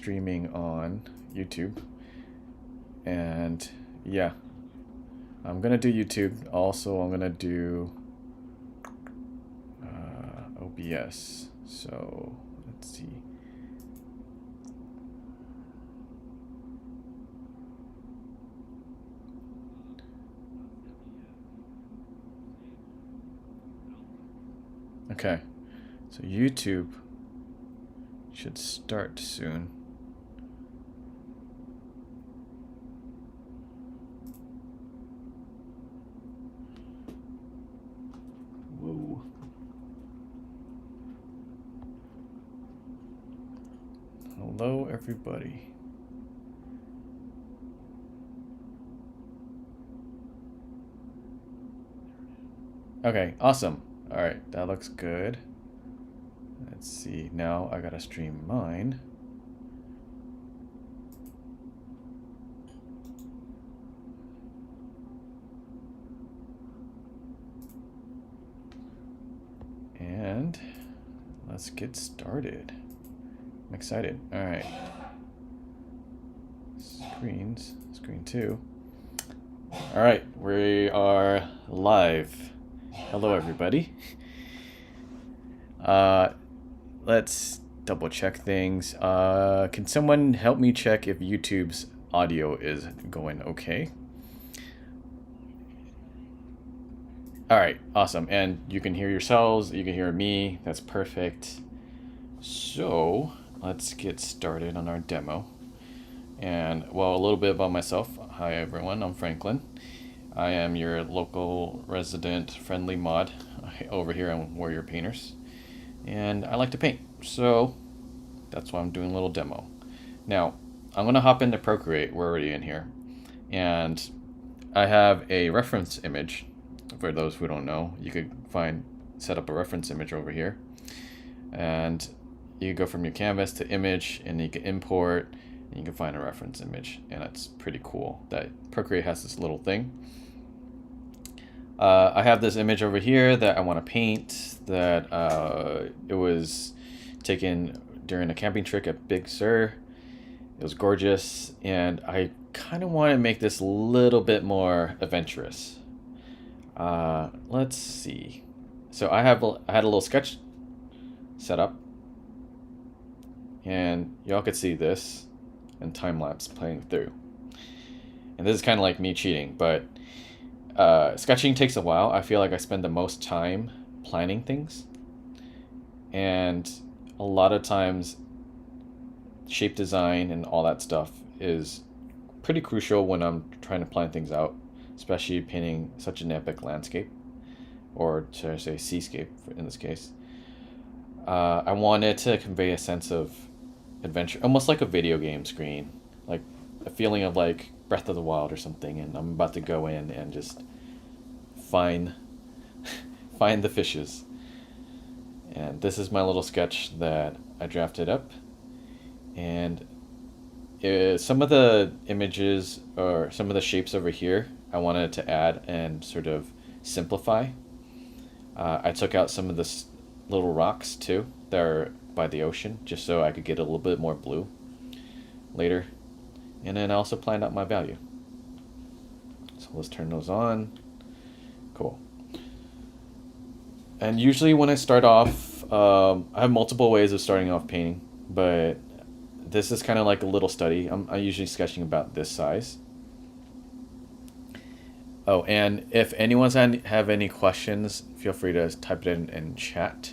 streaming on YouTube. And yeah, I'm gonna do YouTube. Also, I'm gonna do OBS. So let's see. Okay, so YouTube should start soon. Whoa. Hello, everybody. Okay, awesome. All right, that looks good. Let's see. Now I gotta stream mine. And let's get started. I'm excited. All right. Screens, screen 2. All right, we are live. Hello, everybody. Let's double check things. Can someone help me check if YouTube's audio is going okay? All right, awesome. And you can hear yourselves, you can hear me. That's perfect. So let's get started on our demo. And well, a little bit about myself. Hi, everyone. I'm Franklin. I am your local resident friendly mod over here on Warrior Painters. And I like to paint, so that's why I'm doing a little demo. Now, I'm going to hop into Procreate. We're already in here. And I have a reference image. For those who don't know, you could set up a reference image over here. And you can go from your canvas to image, and you can import, and you can find a reference image. And that's pretty cool that Procreate has this little thing. I have this image over here that I want to paint that it was taken during a camping trip at Big Sur. It was gorgeous, and I kind of want to make this a little bit more adventurous. Let's see. So I had a little sketch set up, and y'all could see this and time lapse playing through. And this is kind of like me cheating, but sketching takes a while. I feel like I spend the most time planning things, and a lot of times shape design and all that stuff is pretty crucial when I'm trying to plan things out, especially painting such an epic landscape, or should I say seascape in this case. I wanted to convey a sense of adventure, almost like a video game screen, like a feeling of like Breath of the Wild or something, and I'm about to go in and just find the fishes. And this is my little sketch that I drafted up, and some of the images or some of the shapes over here I wanted to add and sort of simplify. I took out some of the little rocks too that are by the ocean, just so I could get a little bit more blue later. And then I also planned out my value. So let's turn those on. Cool. And usually when I start off, I have multiple ways of starting off painting, but this is kind of like a little study. I'm usually sketching about this size. Oh, and if anyone's have any questions, feel free to type it in chat,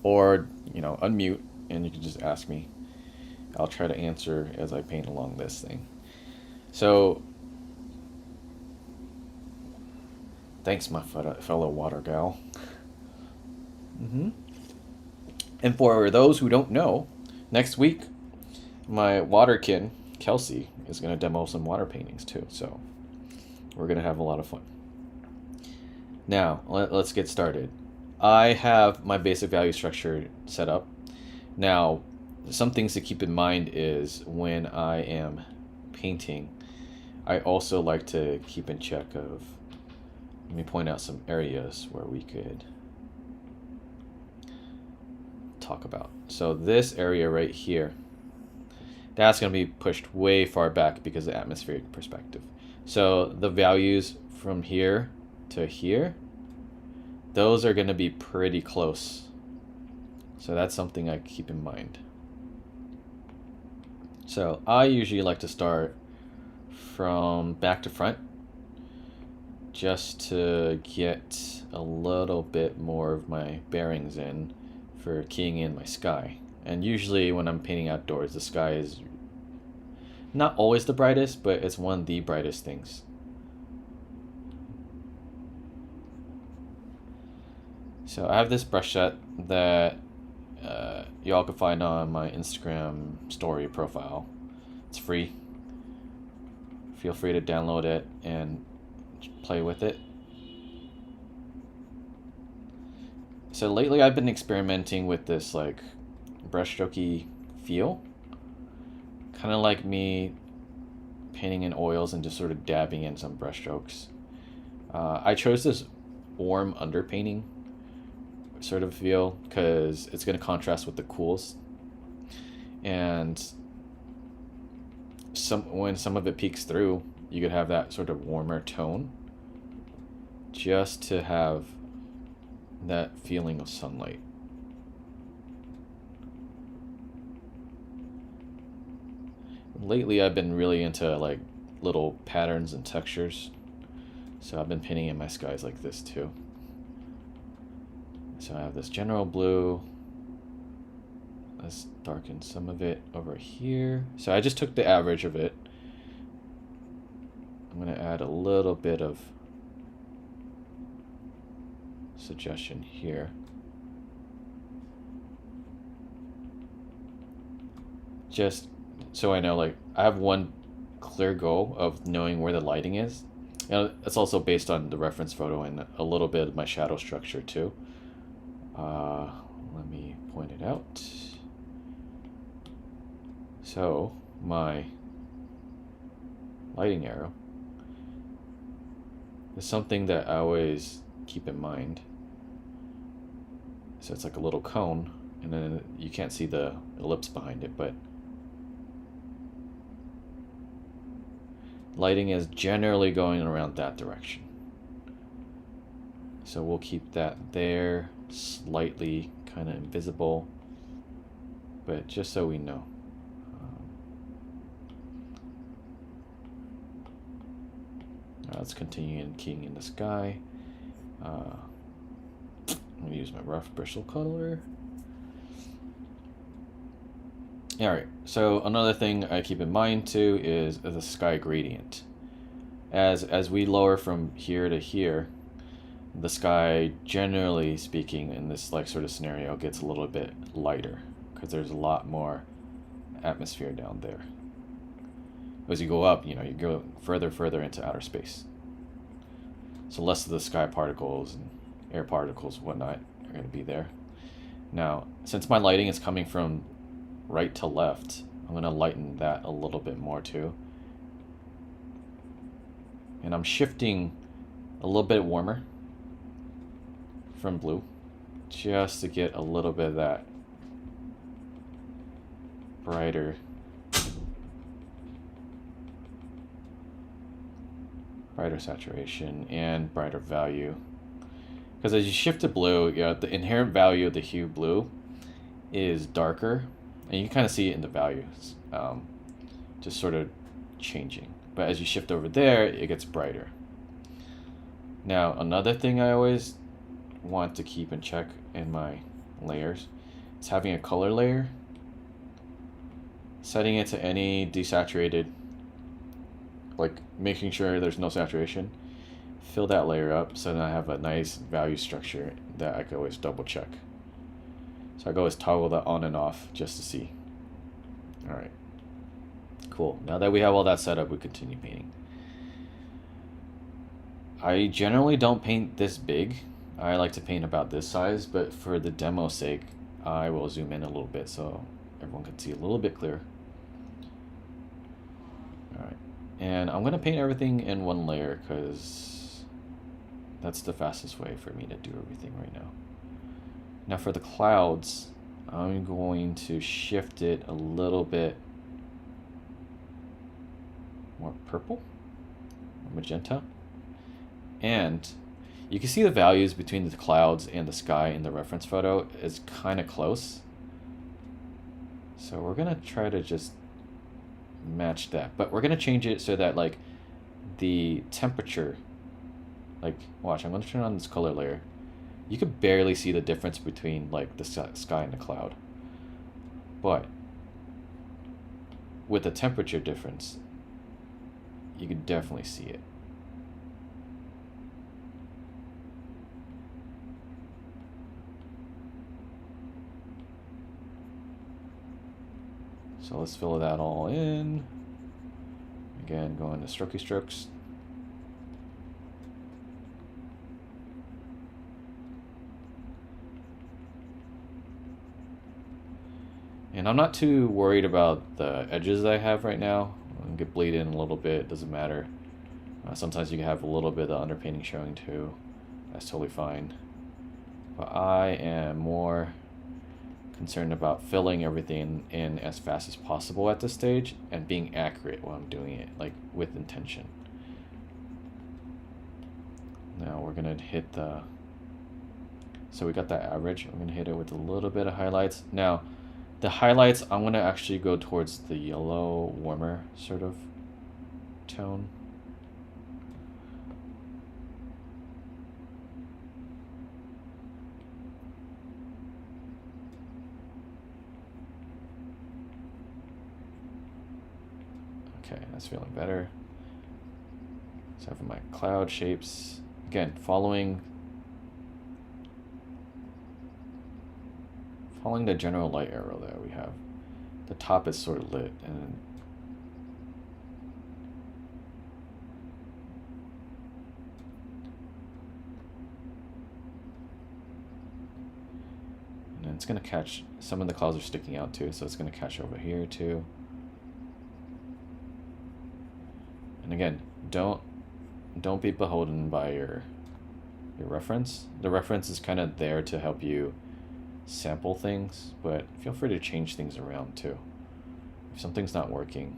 or unmute and you can just ask me. I'll try to answer as I paint along this thing. So, thanks, my fellow water gal. And for those who don't know, next week, my waterkin, Kelsey, is going to demo some water paintings too. So, we're going to have a lot of fun. Now, let's get started. I have my basic value structure set up. Now, some things to keep in mind is when I am painting, I also like to keep in check of, let me point out some areas where we could talk about. So this area right here, that's going to be pushed way far back because of atmospheric perspective. So the values from here to here, those are going to be pretty close. So that's something I keep in mind. So I usually like to start from back to front just to get a little bit more of my bearings in for keying in my sky. And usually when I'm painting outdoors, the sky is not always the brightest, but it's one of the brightest things. So I have this brush set that y'all can find on my Instagram story profile. It's free. Feel free to download it and play with it. So lately I've been experimenting with this like brushstrokey feel. Kind of like me painting in oils and just sort of dabbing in some brushstrokes. I chose this warm underpainting sort of feel because it's going to contrast with the cools, and when some of it peeks through, you could have that sort of warmer tone just to have that feeling of sunlight. Lately I've been really into like little patterns and textures, so I've been painting in my skies like this too. So I have this general blue. Let's darken some of it over here. So I just took the average of it. I'm going to add a little bit of suggestion here. Just so I know, like, I have one clear goal of knowing where the lighting is. And it's also based on the reference photo and a little bit of my shadow structure too. Let me point it out. So my lighting arrow is something that I always keep in mind. So it's like a little cone, and then you can't see the ellipse behind it, but lighting is generally going around that direction. So we'll keep that there, slightly kind of invisible, but just so we know. Let's continue in keying in the sky. I'm going to use my rough bristle color. Alright, so another thing I keep in mind too is the sky gradient. As we lower from here to here, the sky, generally speaking, in this like sort of scenario, gets a little bit lighter because there's a lot more atmosphere down there. As you go up, you go further into outer space. So less of the sky particles and air particles and whatnot are going to be there. Now, since my lighting is coming from right to left, I'm going to lighten that a little bit more too. And I'm shifting a little bit warmer from blue just to get a little bit of that brighter saturation and brighter value. Because as you shift to blue, the inherent value of the hue blue is darker, and you can kind of see it in the values, just sort of changing. But as you shift over there, it gets brighter. Now, another thing I always want to keep in check in my layers is having a color layer, setting it to any desaturated, like making sure there's no saturation, fill that layer up so that I have a nice value structure that I can always double check. So I can always toggle that on and off just to see. Alright, cool. Now that we have all that set up, we continue painting. I generally don't paint this big. I like to paint about this size, but for the demo's sake, I will zoom in a little bit so everyone can see a little bit clearer. Alright, and I'm going to paint everything in one layer because that's the fastest way for me to do everything right now. Now for the clouds, I'm going to shift it a little bit purple, magenta, and you can see the values between the clouds and the sky in the reference photo is kind of close. So we're gonna try to just match that, but we're gonna change it so that like the temperature, like watch, I'm gonna turn on this color layer. You could barely see the difference between like the sky and the cloud, but with the temperature difference, you can definitely see it. So let's fill that all in. Again, go into strokey strokes. And I'm not too worried about the edges I have right now. I can bleed in a little bit, it doesn't matter. Sometimes you can have a little bit of underpainting showing too. That's totally fine. But I am more concerned about filling everything in as fast as possible at this stage and being accurate while I'm doing it, like with intention. Now we're gonna hit the, so we got that average. I'm gonna hit it with a little bit of highlights. Now the highlights, I'm gonna actually go towards the yellow, warmer sort of tone. Okay, that's feeling better. So for my cloud shapes, again, following the general light arrow that we have. The top is sort of lit, and then it's gonna catch, some of the clouds are sticking out too, so it's gonna catch over here too. And again, don't be beholden by your reference. The reference is kind of there to help you sample things, but feel free to change things around too. If something's not working,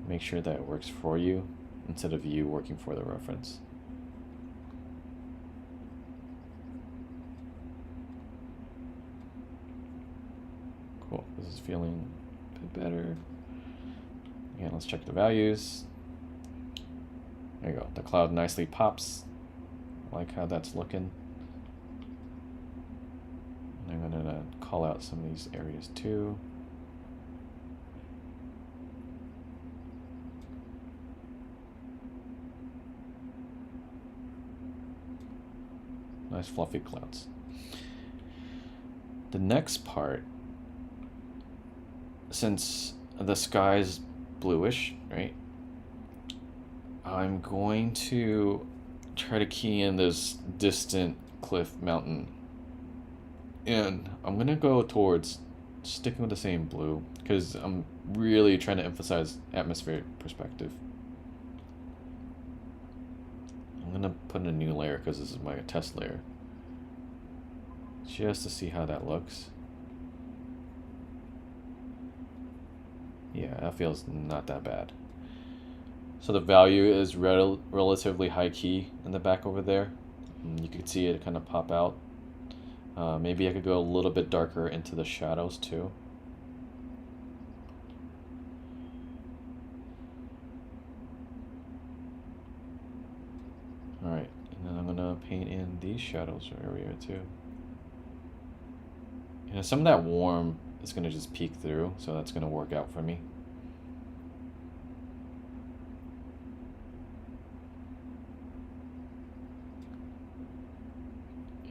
make sure that it works for you instead of you working for the reference. Cool, this is feeling a bit better. Again, let's check the values. There you go, the cloud nicely pops. I like how that's looking. And I'm gonna call out some of these areas too. Nice fluffy clouds. The next part, since the sky's bluish, right? I'm going to try to key in this distant cliff mountain. And I'm going to go towards sticking with the same blue because I'm really trying to emphasize atmospheric perspective. I'm going to put in a new layer because this is my test layer, just to see how that looks. Yeah, that feels not that bad. So the value is relatively high key in the back over there. You can see it kind of pop out. Maybe I could go a little bit darker into the shadows too. Alright, and then I'm gonna paint in these shadows area too. And some of that warm is gonna just peek through, so that's gonna work out for me.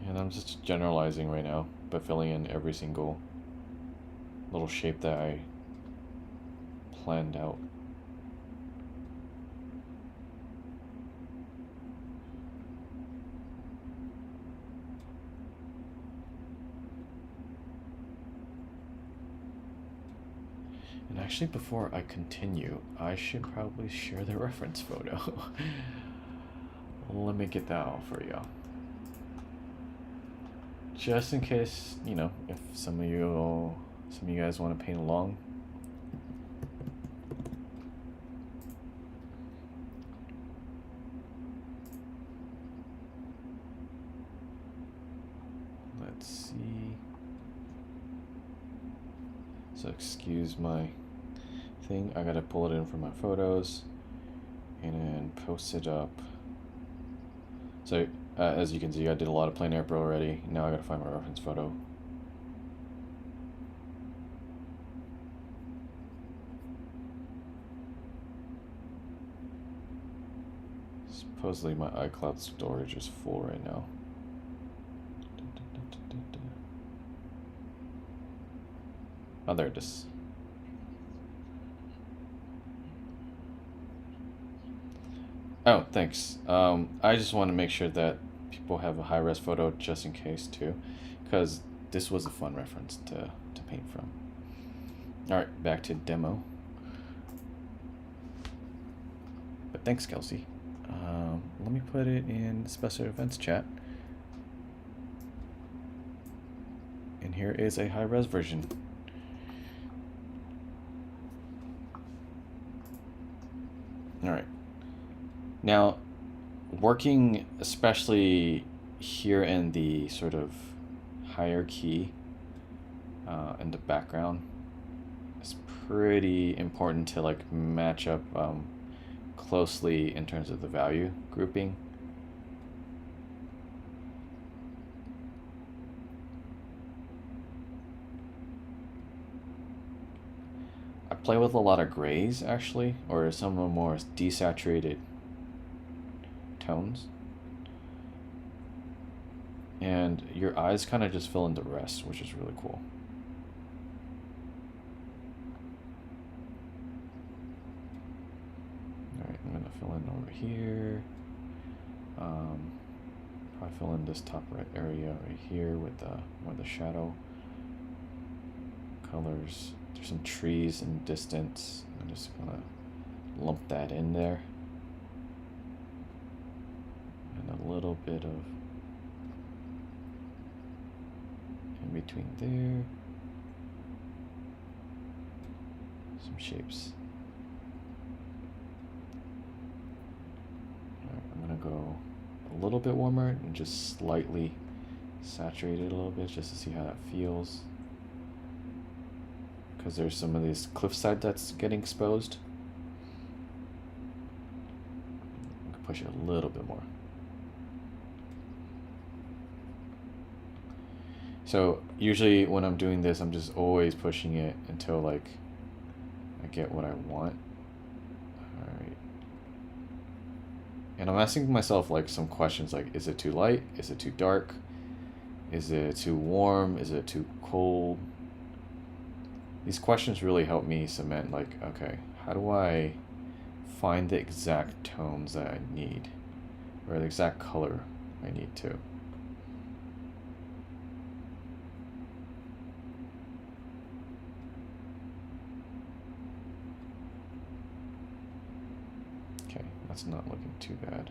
And I'm just generalizing right now, but filling in every single little shape that I planned out. And actually, before I continue, I should probably share the reference photo. Let me get that all for you. Just in case, if some of you guys want to paint along. So excuse my thing. I gotta pull it in from my photos and then post it up. So as you can see, I did a lot of plain air pro already. Now I gotta find my reference photo. Supposedly my iCloud storage is full right now. Oh, there it is. Oh, thanks. I just want to make sure that people have a high-res photo just in case too, because this was a fun reference to paint from. All right, back to demo. But thanks, Kelsey. Let me put it in the special events chat. And here is a high-res version. All right. Now, working especially here in the sort of hierarchy in the background, it's pretty important to like match up closely in terms of the value grouping. I play with a lot of grays actually, or some of the more desaturated tones. And your eyes kind of just fill in the rest, which is really cool. Alright, I'm gonna fill in over here. Probably fill in this top right area right here with more the shadow colors. There's some trees in distance. I'm just gonna lump that in there. And a little bit of in between there. Some shapes. Alright, I'm gonna go a little bit warmer and just slightly saturate it a little bit just to see how that feels. Because there's some of this cliffside that's getting exposed. I can push it a little bit more. So usually when I'm doing this, I'm just always pushing it until like I get what I want. Alright. And I'm asking myself like some questions like, is it too light? Is it too dark? Is it too warm? Is it too cold? These questions really help me cement like, okay, how do I find the exact tones that I need? Or the exact color I need to. Okay, that's not looking too bad.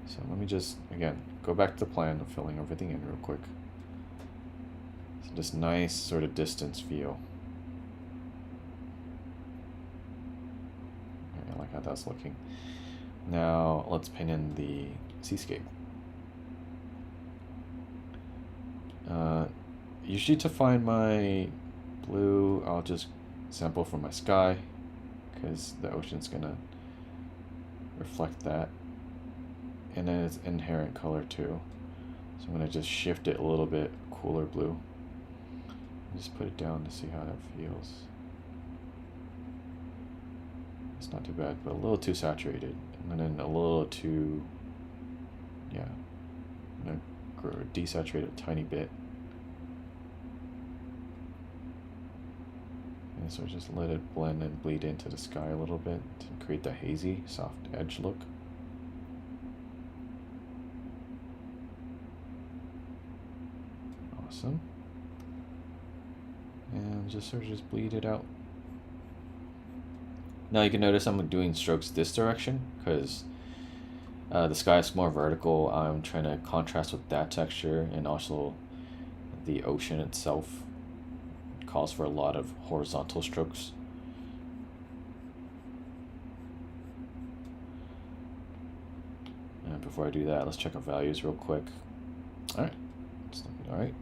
So let me just, again, go back to the plan of filling everything in real quick. So this nice sort of distance feel. I like how that's looking. Now let's paint in the seascape. Usually to find my blue, I'll just sample from my sky because the ocean's gonna reflect that. And then its inherent color too. So I'm gonna just shift it a little bit cooler blue. Just put it down to see how that feels. It's not too bad, but a little too saturated. And then a little too, yeah. I'm gonna desaturate a tiny bit. And so just let it blend and bleed into the sky a little bit to create the hazy, soft edge look. Awesome. And just sort of just bleed it out. Now you can notice I'm doing strokes this direction because the sky is more vertical. I'm trying to contrast with that texture, and also the ocean itself calls for a lot of horizontal strokes. And before I do that, let's check our values real quick. All right, it's looking all right.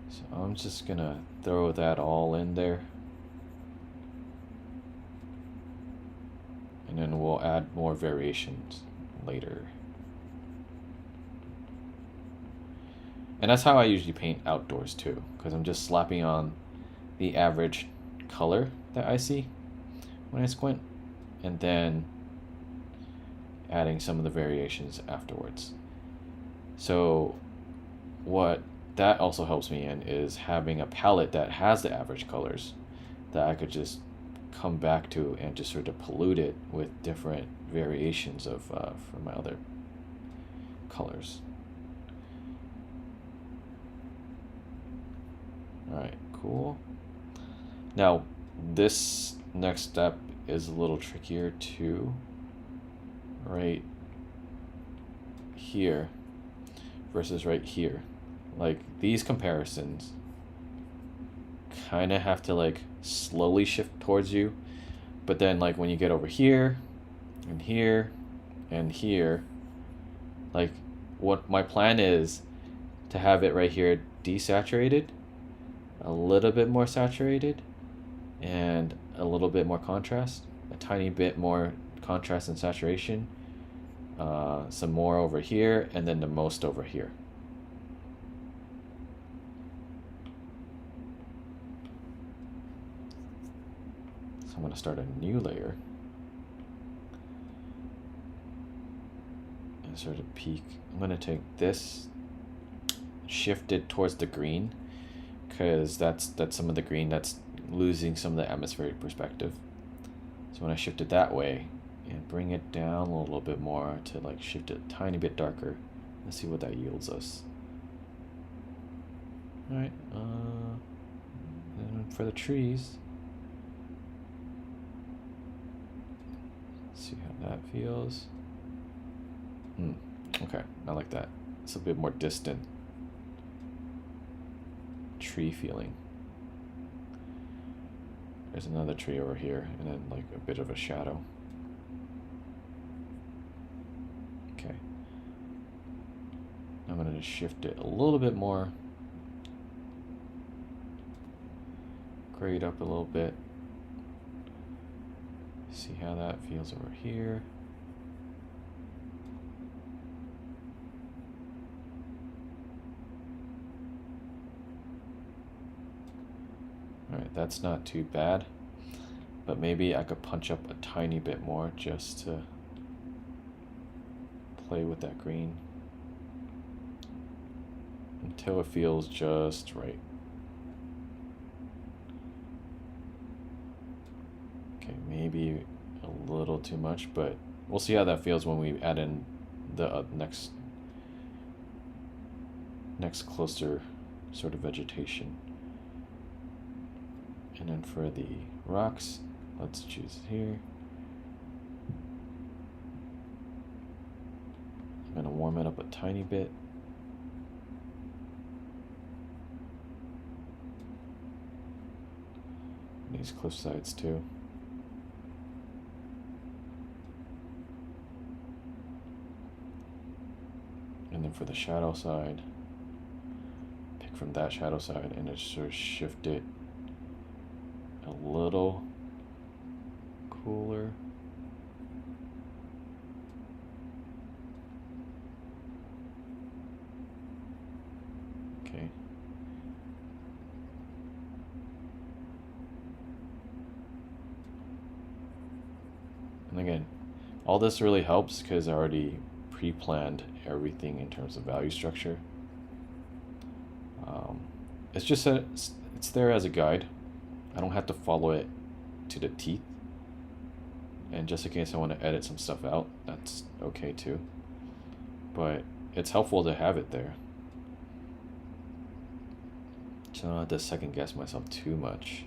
So I'm just gonna throw that all in there. And then we'll add more variations later. And that's how I usually paint outdoors too, because I'm just slapping on the average color that I see when I squint, and then adding some of the variations afterwards. So what that also helps me in is having a palette that has the average colors that I could just come back to and just sort of pollute it with different variations of for my other colors. All right, cool. Now this next step is a little trickier too. Right here versus right here. Like these comparisons kind of have to like slowly shift towards you, but then like when you get over here and here and here, like what my plan is to have it right here desaturated, a little bit more saturated, and a little bit more contrast, a tiny bit more contrast and saturation, some more over here, and then the most over here. So I'm going to start a new layer and sort of peek. I'm going to take this, shift it towards the green, because that's some of the green that's losing some of the atmospheric perspective. So when I shift it that way and bring it down a little bit more to like shift it a tiny bit darker, let's see what that yields us. All right, and for the trees, let's see how that feels. Okay, I like that. It's a bit more distant tree feeling. There's another tree over here, and then like a bit of a shadow. Okay. I'm going to shift it a little bit more. Grade up a little bit. See how that feels over here. Alright, that's not too bad, but maybe I could punch up a tiny bit more just to play with that green until it feels just right. Okay, maybe a little too much, but we'll see how that feels when we add in the next closer sort of vegetation. And then for the rocks, let's choose here. I'm going to warm it up a tiny bit. These cliff sides too. And then for the shadow side, pick from that shadow side and just sort of shift it a little cooler. Okay. And again, all this really helps because I already pre-planned everything in terms of value structure. It's just that it's there as a guide. I don't have to follow it to the teeth. And just in case I want to edit some stuff out, that's okay too. But it's helpful to have it there, so I don't have to second guess myself too much.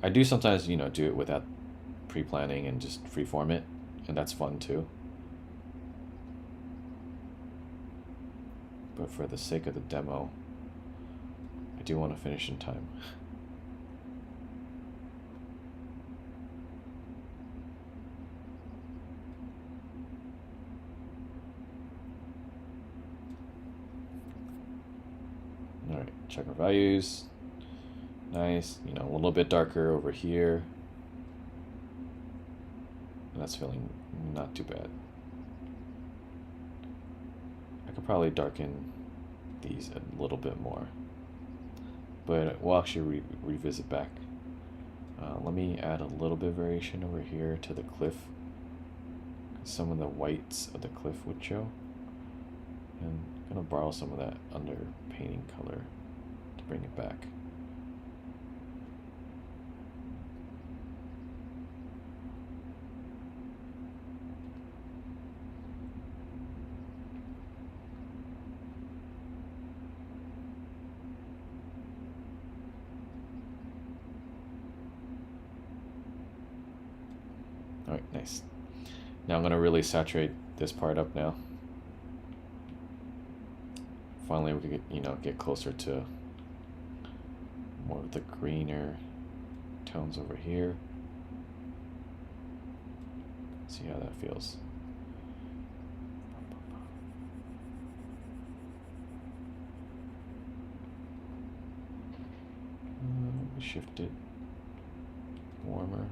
I do sometimes, do it without pre-planning and just freeform it, and that's fun too. But for the sake of the demo, I do want to finish in time. check our values. Nice, you know, a little bit darker over here. And that's feeling not too bad. I could probably darken these a little bit more, but we'll actually revisit back. Let me add a little bit of variation over here to the cliff. Some of the whites of the cliff would show. And I'm gonna borrow some of that under painting color to bring it back. Alright, nice. Now I'm going to really saturate this part up now. Finally we can get, you know, get closer to more of the greener tones over here. See how that feels. Shift it warmer.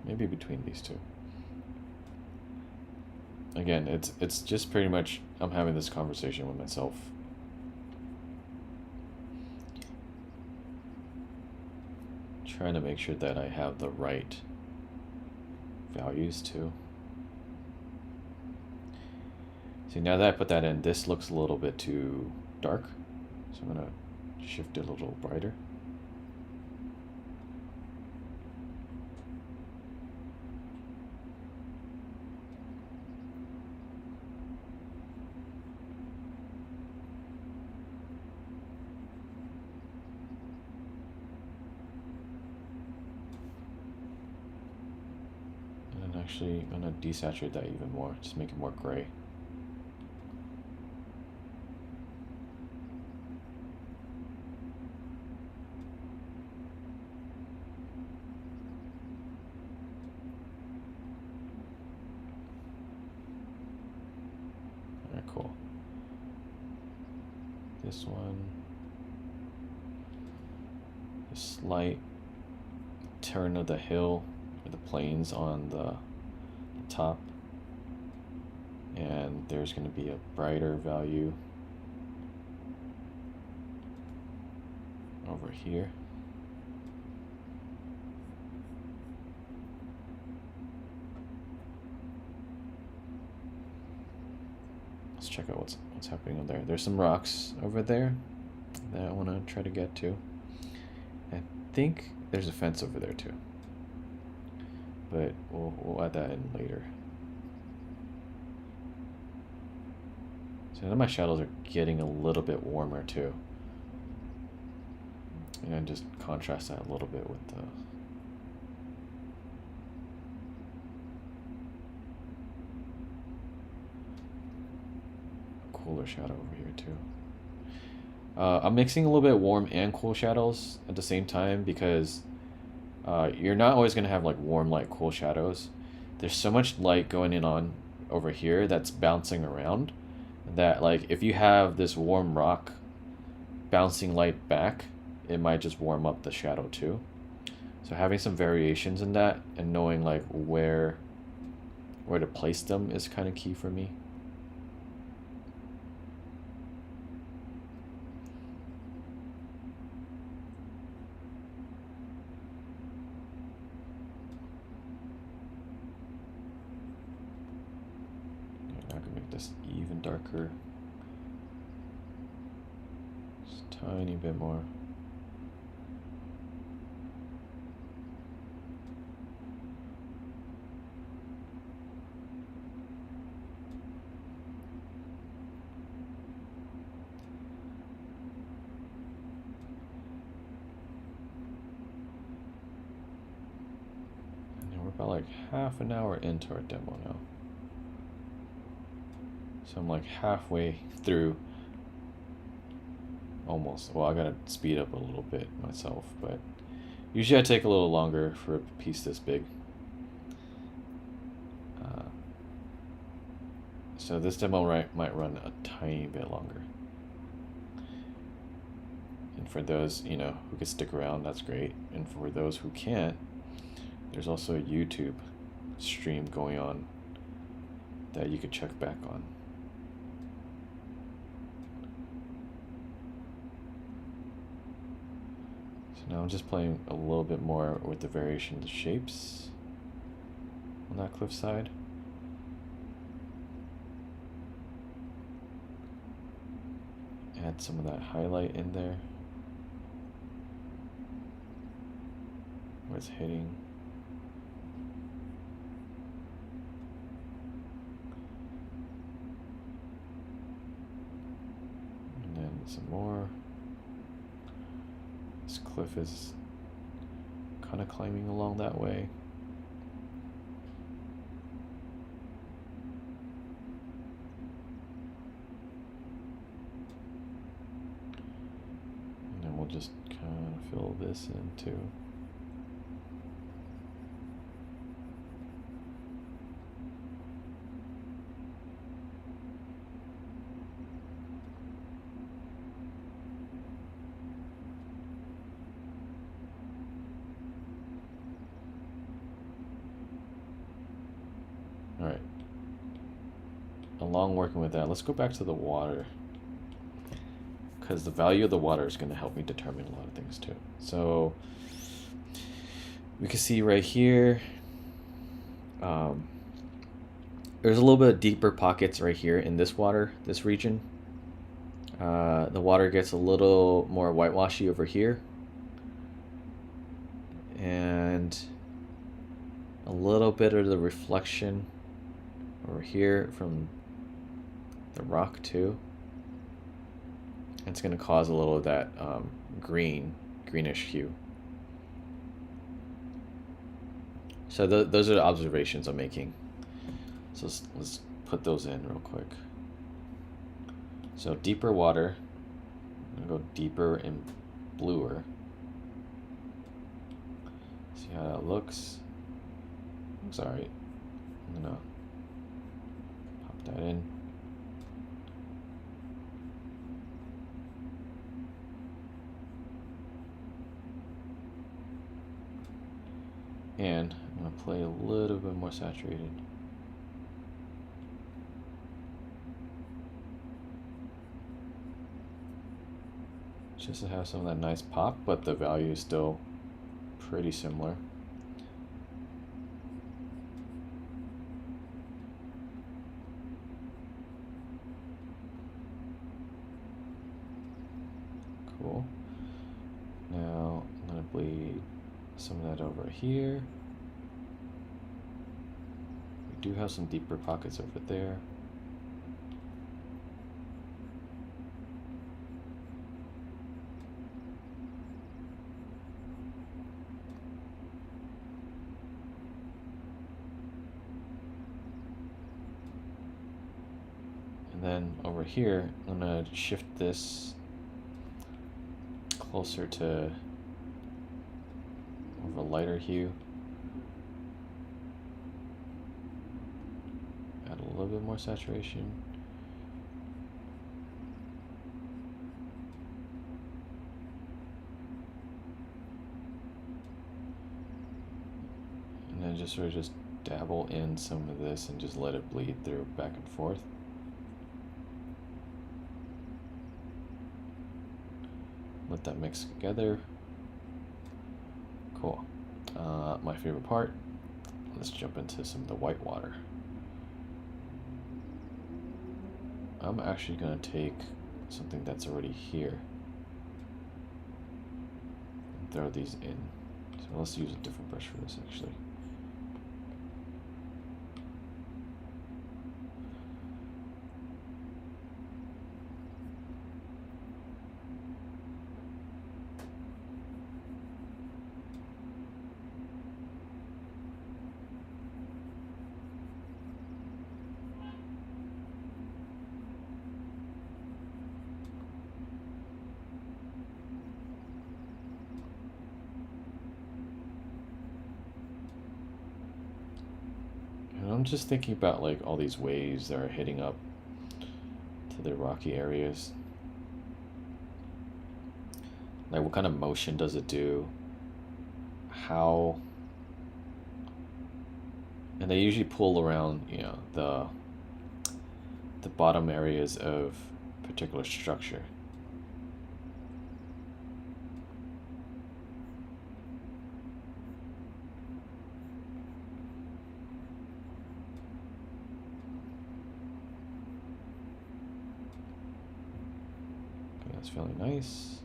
Maybe between these two. Again, it's just pretty much I'm having this conversation with myself. Trying to make sure that I have the right values too. See, now that I put that in, this looks a little bit too dark. So I'm gonna shift it a little brighter. Actually, I'm going to desaturate that even more, just make it more gray. Alright, cool. This one, the slight turn of the hill, or the plains on the top, and there's going to be a brighter value over here. Let's check out what's happening over there. There's some rocks over there that I want to try to get to. I think there's a fence over there too, but we'll add that in later. So now my shadows are getting a little bit warmer too. And just contrast that a little bit with the cooler shadow over here too. I'm mixing a little bit warm and cool shadows at the same time because you're not always going to have like warm light, cool shadows. There's so much light going in on over here that's bouncing around that, like, if you have this warm rock bouncing light back, it might just warm up the shadow too. So having some variations in that and knowing like where to place them is kind of key for me. Even darker, just a tiny bit more. And we're about like half an hour into our demo now. So I'm like halfway through, almost. Well, I gotta speed up a little bit myself, but usually I take a little longer for a piece this big. So this demo might run a tiny bit longer. And for those, you know, who can stick around, that's great. And for those who can't, there's also a YouTube stream going on that you could check back on. So now I'm just playing a little bit more with the variation of the shapes on that cliffside. Add some of that highlight in there where it's hitting. And then some more. This cliff is kind of climbing along that way. And then we'll just kind of fill this in too. All right. Along working with that, let's go back to the water, because the value of the water is going to help me determine a lot of things too. So we can see right here, there's a little bit of deeper pockets right here in this water, this region. The water gets a little more whitewashy over here, and a little bit of the reflection over here from the rock too. It's going to cause a little of that greenish hue. So those are the observations I'm making. So let's put those in real quick. So deeper water, I'm going to go deeper and bluer. See how that looks. Looks alright. I'm going to pop that in. And I'm going to play a little bit more saturated. Just to have some of that nice pop, but the value is still pretty similar. Cool. Now I'm going to bleed some of that over here. We do have some deeper pockets over there. And then over here, I'm going to shift this closer to more of a lighter hue. Add a little bit more saturation. And then just sort of just dabble in some of this and just let it bleed through back and forth. Let that mix together. Cool. My favorite part, let's jump into some of the white water. I'm actually going to take something that's already here and throw these in. So let's use a different brush for this actually. I'm just thinking about like all these waves that are hitting up to the rocky areas. Like what kind of motion does it do? How? And they usually pull around, you know, the bottom areas of particular structure. Okay, that's fairly nice.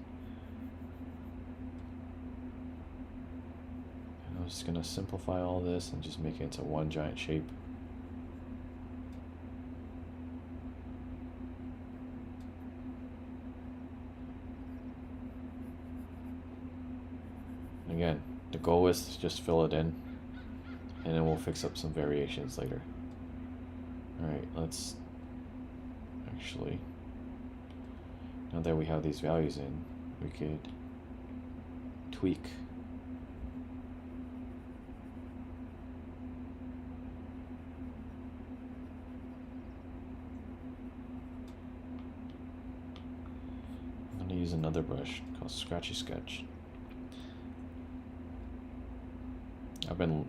And I'm just gonna simplify all this and just make it into one giant shape. Again, the goal is to just fill it in, and then we'll fix up some variations later. Alright, let's actually, now that we have these values in, we could tweak. I'm going to use another brush called Scratchy Sketch. I've been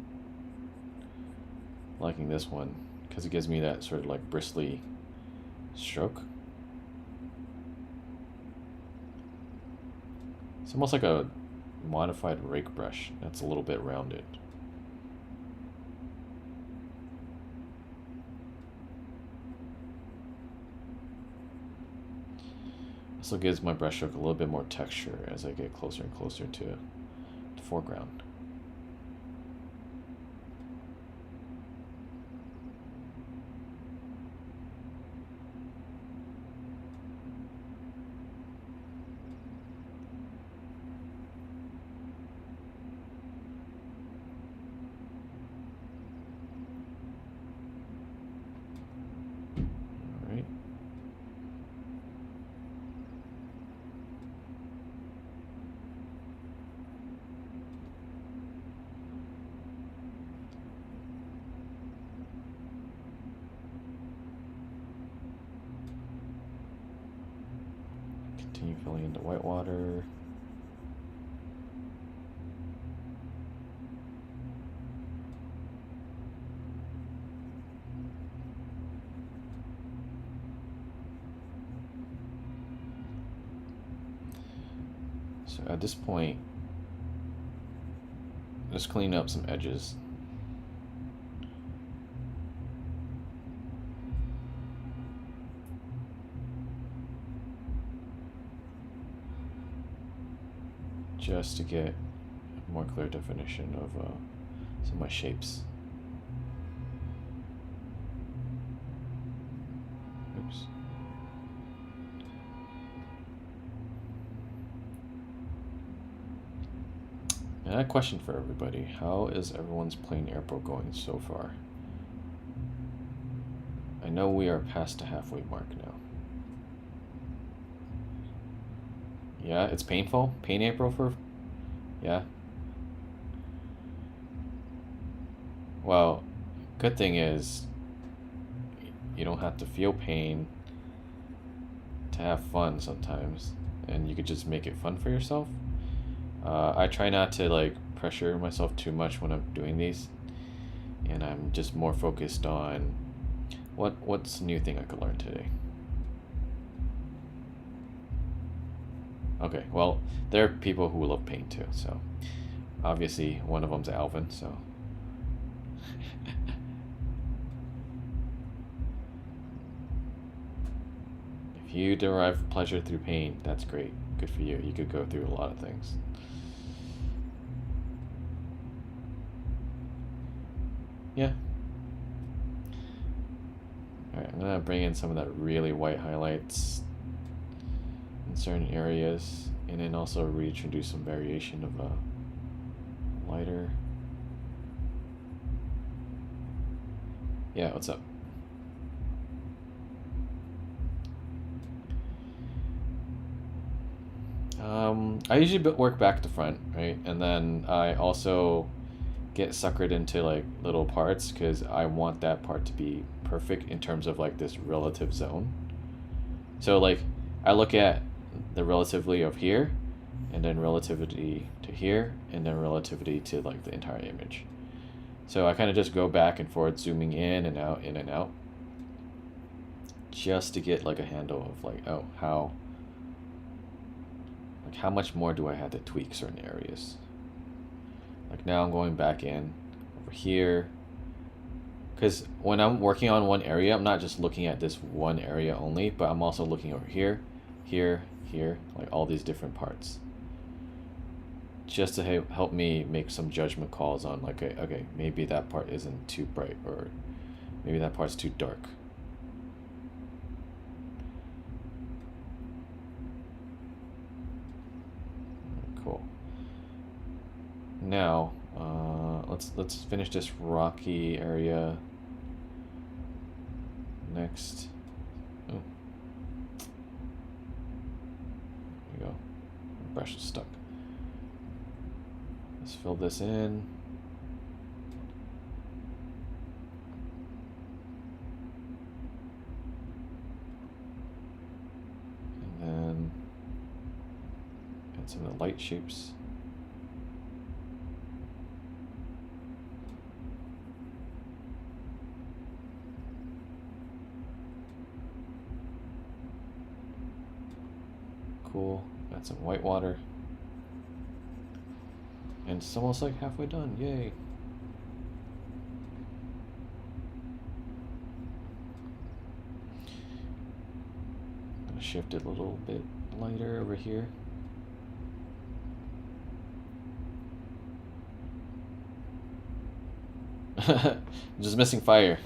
liking this one because it gives me that sort of like bristly stroke. It's almost like a modified rake brush that's a little bit rounded. Also gives my brushstroke a little bit more texture as I get closer and closer to the foreground. Continue filling in the white water. So at this point, just clean up some edges. Just to get a more clear definition of some of my shapes. Oops. And I have a question for everybody. How is everyone's plane airport going so far? I know we are past the halfway mark now. Yeah, it's painful. Pain April for... Yeah. Well, good thing is you don't have to feel pain to have fun sometimes. And you could just make it fun for yourself. I try not to like pressure myself too much when I'm doing these. And I'm just more focused on what's the new thing I could learn today. Okay, well, there are people who love paint too, so obviously one of them's Alvin, so. If you derive pleasure through pain, that's great. Good for you. You could go through a lot of things. Yeah. Alright, I'm gonna bring in some of that really white highlights in certain areas, and then also reintroduce some variation of lighter. Yeah, what's up? I usually work back to front, right? And then I also get suckered into like little parts because I want that part to be perfect in terms of like this relative zone. So like I look at the relativity of here, and then relativity to here, and then relativity to like the entire image. So I kind of just go back and forth, zooming in and out, just to get like a handle of like, oh, how much more do I have to tweak certain areas. Like now I'm going back in over here, because when I'm working on one area, I'm not just looking at this one area only, but I'm also looking over here, here, like all these different parts, just to help me make some judgment calls on like, okay, maybe that part isn't too bright, or maybe that part's too dark. Cool. Now let's finish this rocky area next. Oh, there you go. My brush is stuck. Let's fill this in. And then add some of the light shapes. Cool. Add some white water. And it's almost like halfway done. Yay. I'm gonna shift it a little bit lighter over here. Just missing fire.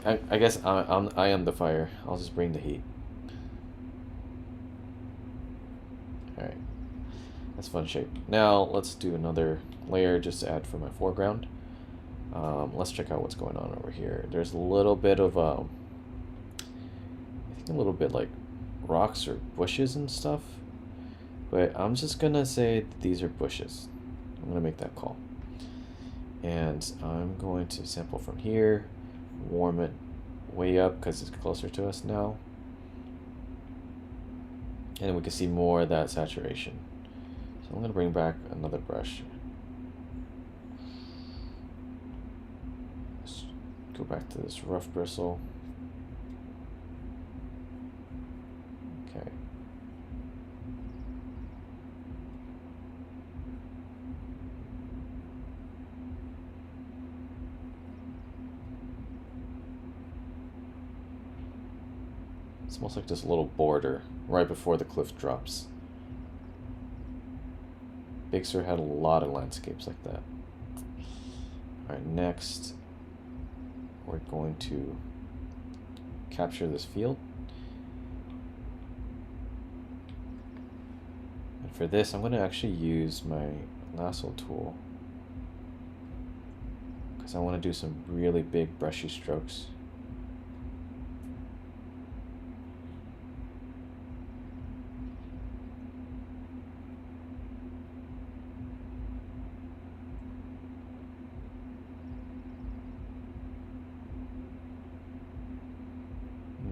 I guess I am the fire. I'll just bring the heat. Alright. That's fun shape. Now let's do another layer just to add for my foreground. Let's check out what's going on over here. There's a little bit of I think a little bit like rocks or bushes and stuff, but I'm just gonna say that these are bushes. I'm gonna make that call, and I'm going to sample from here, warm it way up because it's closer to us now, and then we can see more of that saturation. So I'm gonna bring back another brush. Let's go back to this rough bristle. Okay. It's almost like this little border right before the cliff drops. Big Sur had a lot of landscapes like that. Alright, next we're going to capture this field. And for this, I'm going to actually use my lasso tool, because I want to do some really big brushy strokes.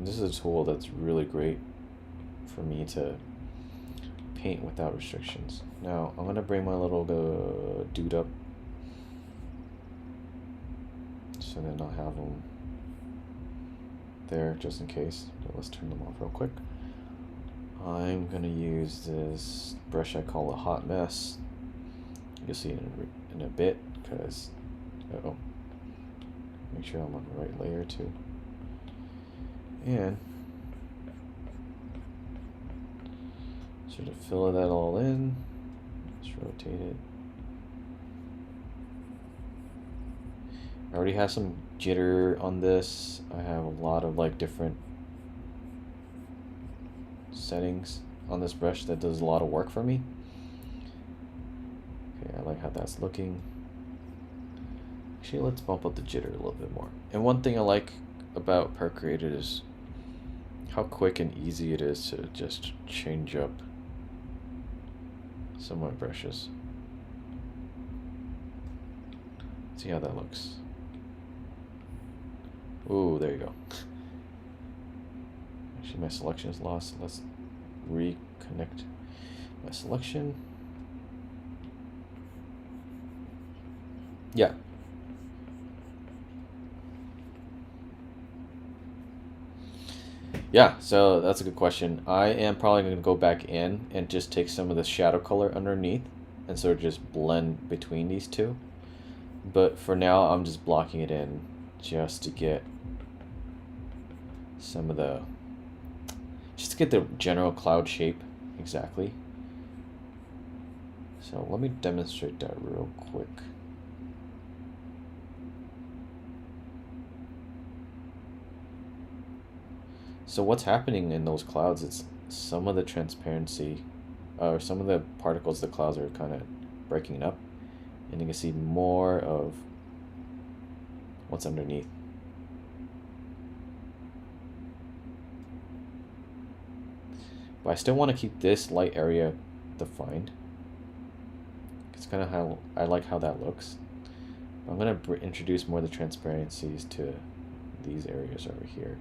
This is a tool that's really great for me to paint without restrictions. Now I'm gonna bring my little dude up, so then I'll have them there just in case. So let's turn them off real quick. I'm gonna use this brush I call a hot mess. You'll see it in a bit, because make sure I'm on the right layer too. And sort of fill that all in. Just rotate it. I already have some jitter on this. I have a lot of like different settings on this brush that does a lot of work for me. Okay, I like how that's looking. Actually, let's bump up the jitter a little bit more. And one thing I like about Procreate is how quick and easy it is to just change up some of my brushes. See how that looks. Ooh, there you go. Actually, my selection is lost. Let's reconnect my selection. Yeah. Yeah, so that's a good question. I am probably going to go back in and just take some of the shadow color underneath and sort of just blend between these two. But for now, I'm just blocking it in just to get some of the... just to get the general cloud shape exactly. So let me demonstrate that real quick. So what's happening in those clouds, it's some of the transparency, or some of the particles of the clouds are kind of breaking up. And you can see more of what's underneath. But I still want to keep this light area defined. It's kind of how I like how that looks. I'm going to introduce more of the transparencies to these areas over here.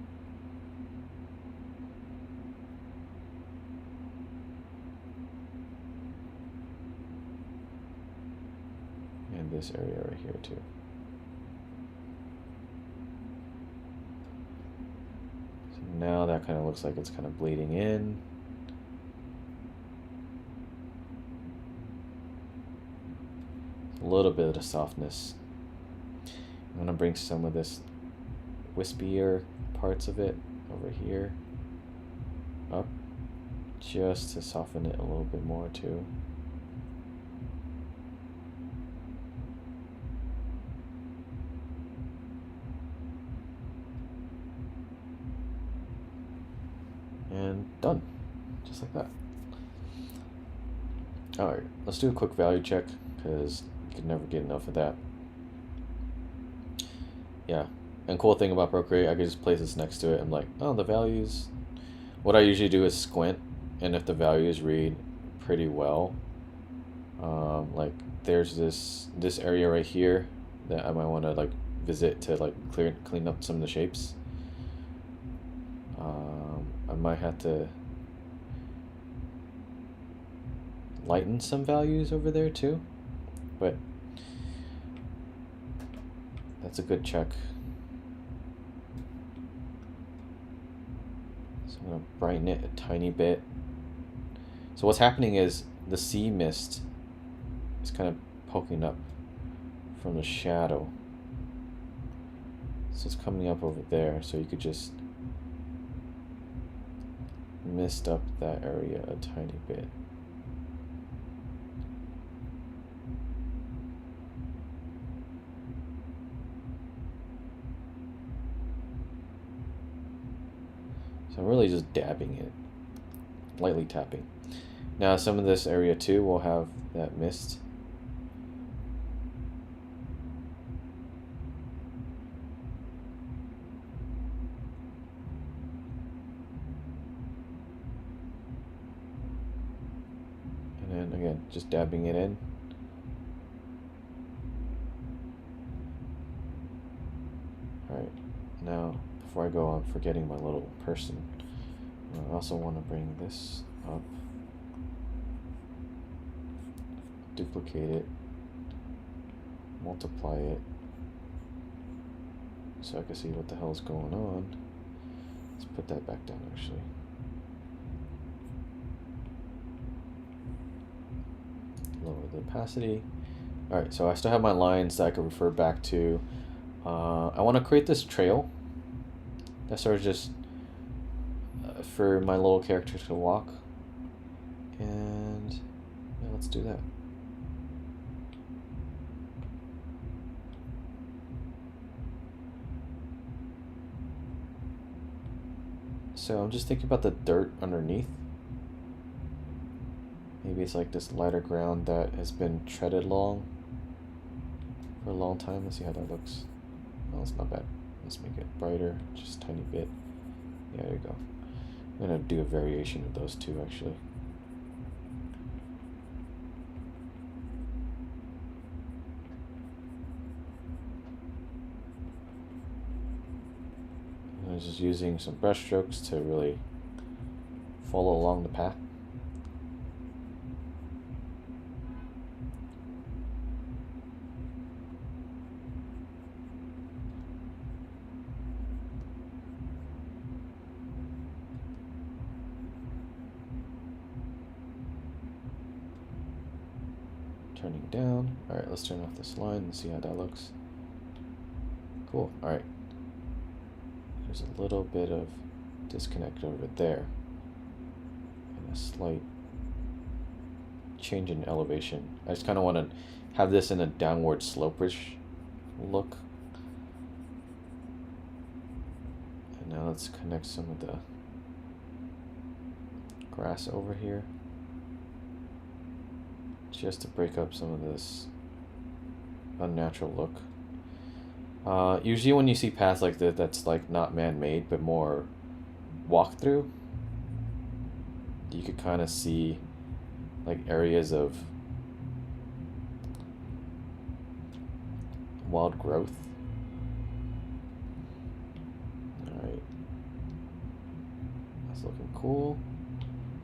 And this area right here too. So now that kind of looks like it's kind of bleeding in. A little bit of the softness. I'm going to bring some of this wispier parts of it over here up just to soften it a little bit more too. And done, just like that. Alright, let's do a quick value check because you can never get enough of that. Yeah, and cool thing about Procreate, I could just place this next to it. I'm like, oh, the values. What I usually do is squint, and if the values read pretty well, like there's this area right here that I might want to like visit to like clean up some of the shapes. I might have to lighten some values over there too, but that's a good check. So I'm going to brighten it a tiny bit. So what's happening is the sea mist is kind of poking up from the shadow. So it's coming up over there, so you could just mist up that area a tiny bit. So I'm really just dabbing it, lightly tapping. Now some of this area too will have that mist. And then again, just dabbing it in. Alright, now before I go on forgetting my little person, I also want to bring this up, duplicate it, multiply it, so I can see what the hell's going on. Let's put that back down actually. Lower the opacity. Alright, so I still have my lines that I could refer back to. I want to create this trail. That's sort of just for my little character to walk. And yeah, let's do that. So I'm just thinking about the dirt underneath. Maybe it's like this lighter ground that has been treaded along for a long time. Let's see how that looks. Oh, it's not bad. Let's make it brighter, just a tiny bit. Yeah, there you go. I'm gonna do a variation of those two actually. I'm just using some brush strokes to really follow along the path. Turning down. Alright, let's turn off this line and see how that looks. Cool. Alright. There's a little bit of disconnect over there. And a slight change in elevation. I just kind of want to have this in a downward slope-ish look. And now let's connect some of the grass over here, just to break up some of this unnatural look. Usually when you see paths like this, that's like not man-made, but more walkthrough, you could kind of see like areas of wild growth. Alright. That's looking cool.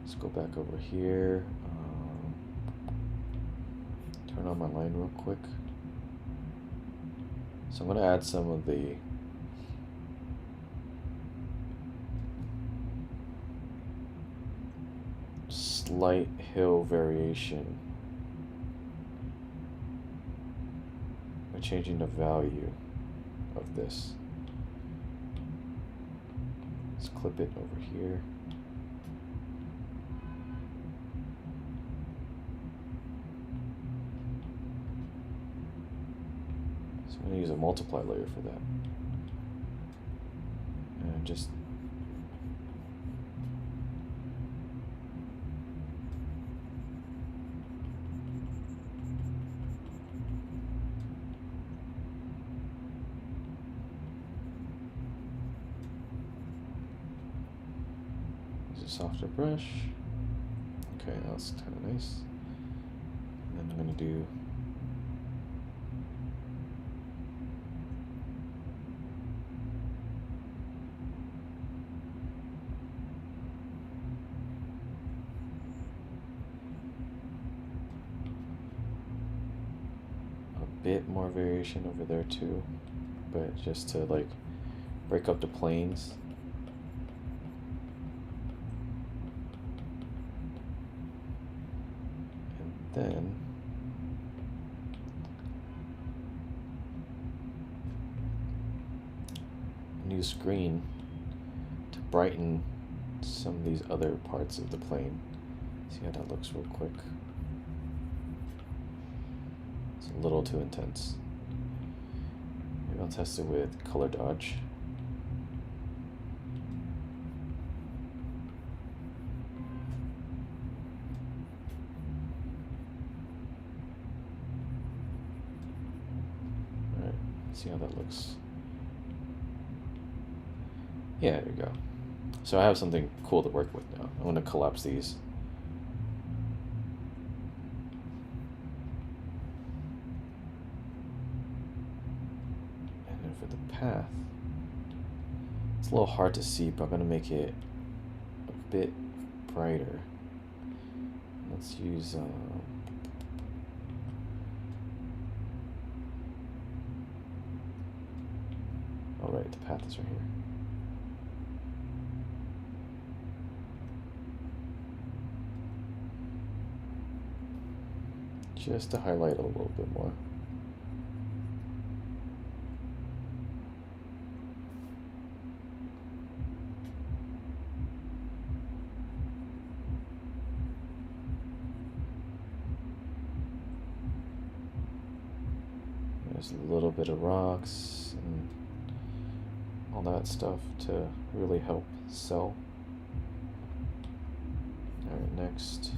Let's go back over here. Turn on my line real quick. So I'm going to add some of the slight hill variation by changing the value of this. Let's clip it over here. I'm going to use a multiply layer for that. And just use a softer brush. Okay, that's kind of nice. And then I'm going to do bit more variation over there too, but just to like break up the planes. And then use green to brighten some of these other parts of the plane. See how that looks real quick. A little too intense. Maybe I'll test it with color dodge. Alright, see how that looks. Yeah, there you go. So I have something cool to work with now. I'm going to collapse these. Path. It's a little hard to see, but I'm going to make it a bit brighter. Let's use oh right, the path is right here. Just to highlight it a little bit more. There's a little bit of rocks and all that stuff to really help sell. Alright, next.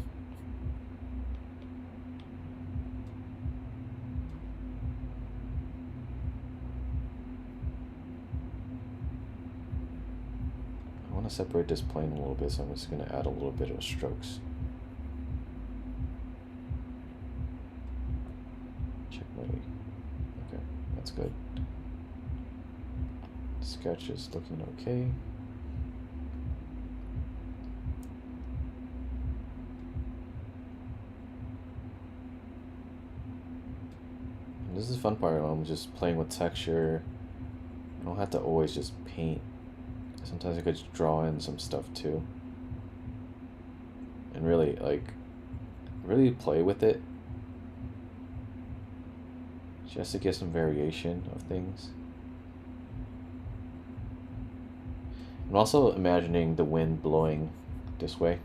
I want to separate this plane a little bit, so I'm just going to add a little bit of strokes. Check my... Okay, that's good. sketch is looking okay. And this is the fun part. I'm just playing with texture. I don't have to always just paint. Sometimes I could just draw in some stuff too. And really, like, really play with it. Just to get some variation of things. I'm also imagining the wind blowing this way.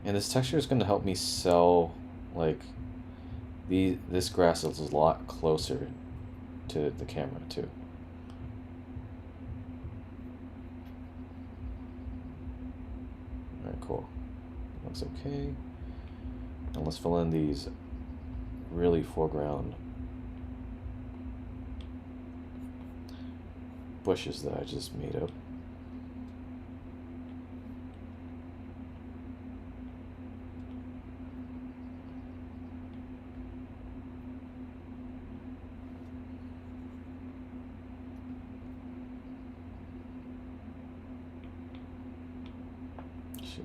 And this texture is going to help me sell, like, this grass is a lot closer to the camera too. Alright, cool. Looks okay. And let's fill in these really foreground bushes that I just made up.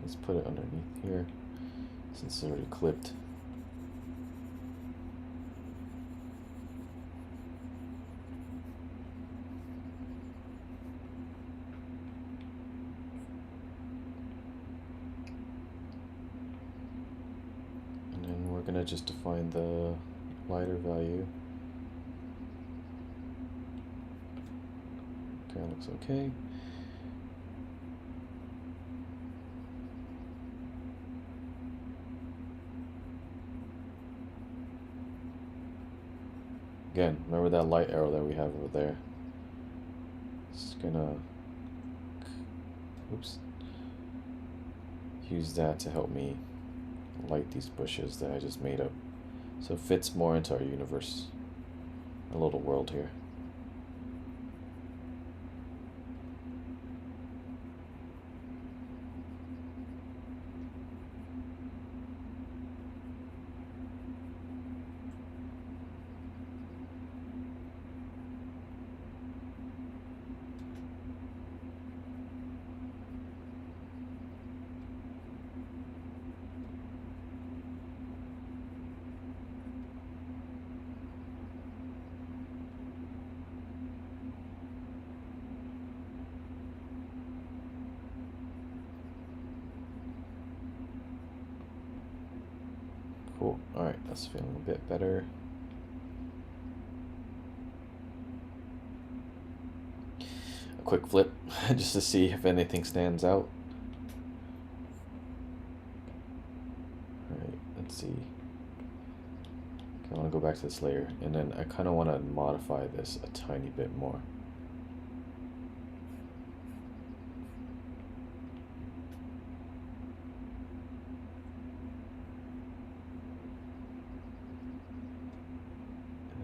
Let's put it underneath here since it's already clipped. And then we're gonna just define the lighter value. Okay, looks okay. Again, remember that light arrow that we have over there. It's gonna, oops, use that to help me light these bushes that I just made up, so it fits more into our universe, our little world here. Cool. Alright, that's feeling a bit better. A quick flip just to see if anything stands out. Alright, let's see. I want to go back to this layer, and then I kind of want to modify this a tiny bit more.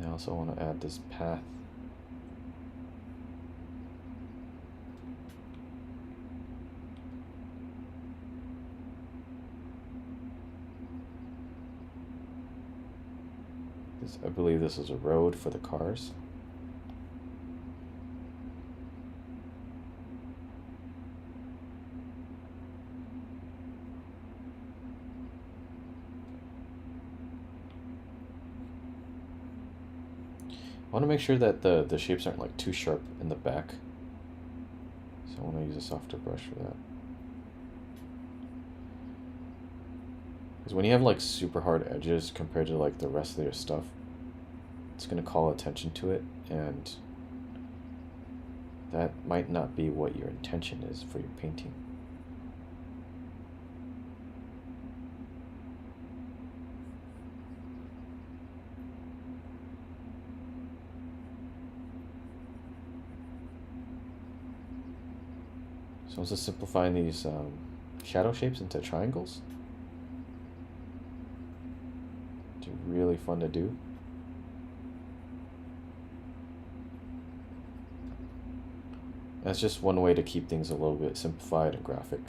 I also want to add this path. I believe this is a road for the cars. I want to make sure that the shapes aren't like too sharp in the back. So I want to use a softer brush for that. Because when you have like super hard edges compared to like the rest of your stuff, it's going to call attention to it, and that might not be what your intention is for your painting. So I'm just simplifying these shadow shapes into triangles. It's really fun to do. That's just one way to keep things a little bit simplified and graphic.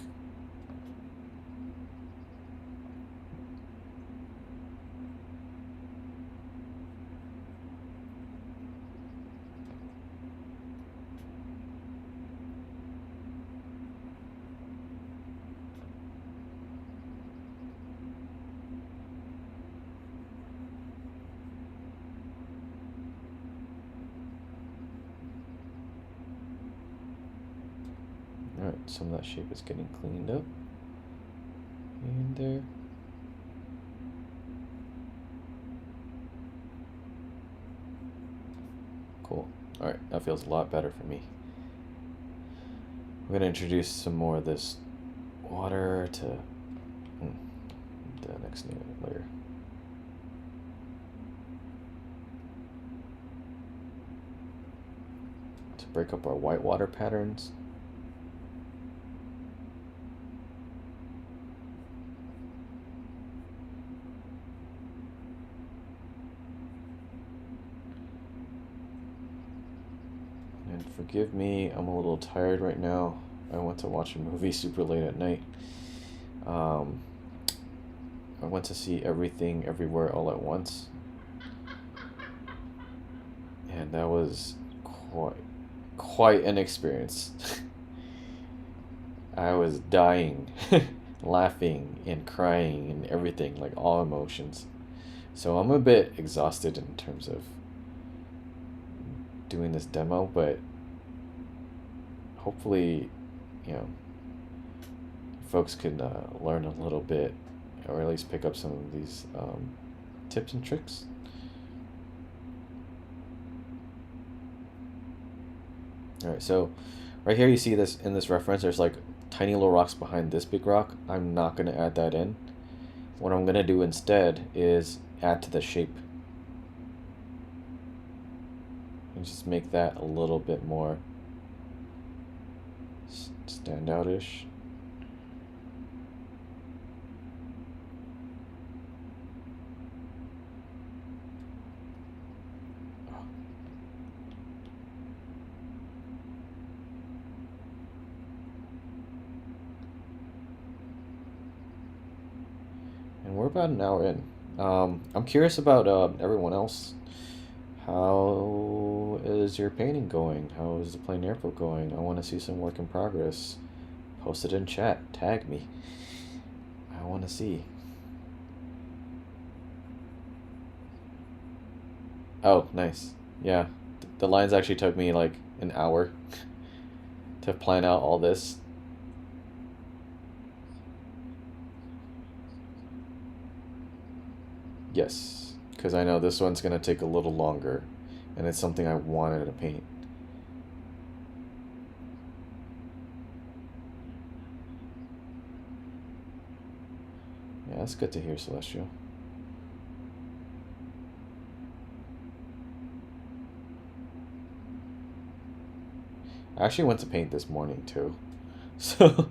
Alright, some of that shape is getting cleaned up. In there. Cool. Alright, that feels a lot better for me. We're going to introduce some more of this water to the next layer. To break up our white water patterns. Forgive me, I'm a little tired right now. I went to watch a movie super late at night. I went to see Everything Everywhere All at Once. And that was quite an experience. I was dying, laughing and crying and everything, like all emotions. So I'm a bit exhausted in terms of doing this demo, but hopefully, you know, folks can learn a little bit, or at least pick up some of these tips and tricks. Alright, so right here you see this in this reference, there's like tiny little rocks behind this big rock. I'm not going to add that in. What I'm going to do instead is add to the shape. And just make that a little bit more standout-ish. And we're about an hour in. I'm curious about everyone else. How is your painting going? How is the plein air book going? I want to see some work in progress. Post it in chat. Tag me. I want to see. Oh, nice. Yeah. The lines actually took me like an hour to plan out all this. Yes, because I know this one's going to take a little longer, and it's something I wanted to paint. Yeah, that's good to hear, Celestial. I actually went to paint this morning, too. So,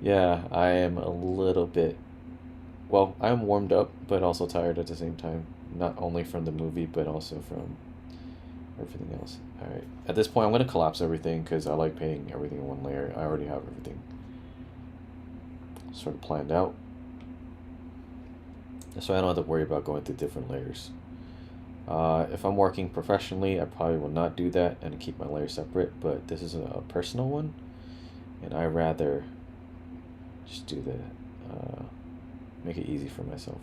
yeah, I am a little bit... Well, I'm warmed up, but also tired at the same time. Not only from the movie, but also from everything else. Alright, at this point I'm going to collapse everything, because I like painting everything in one layer. I already have everything sort of planned out. So I don't have to worry about going through different layers. If I'm working professionally, I probably will not do that and keep my layers separate, but this is a personal one, and I rather just do the make it easy for myself.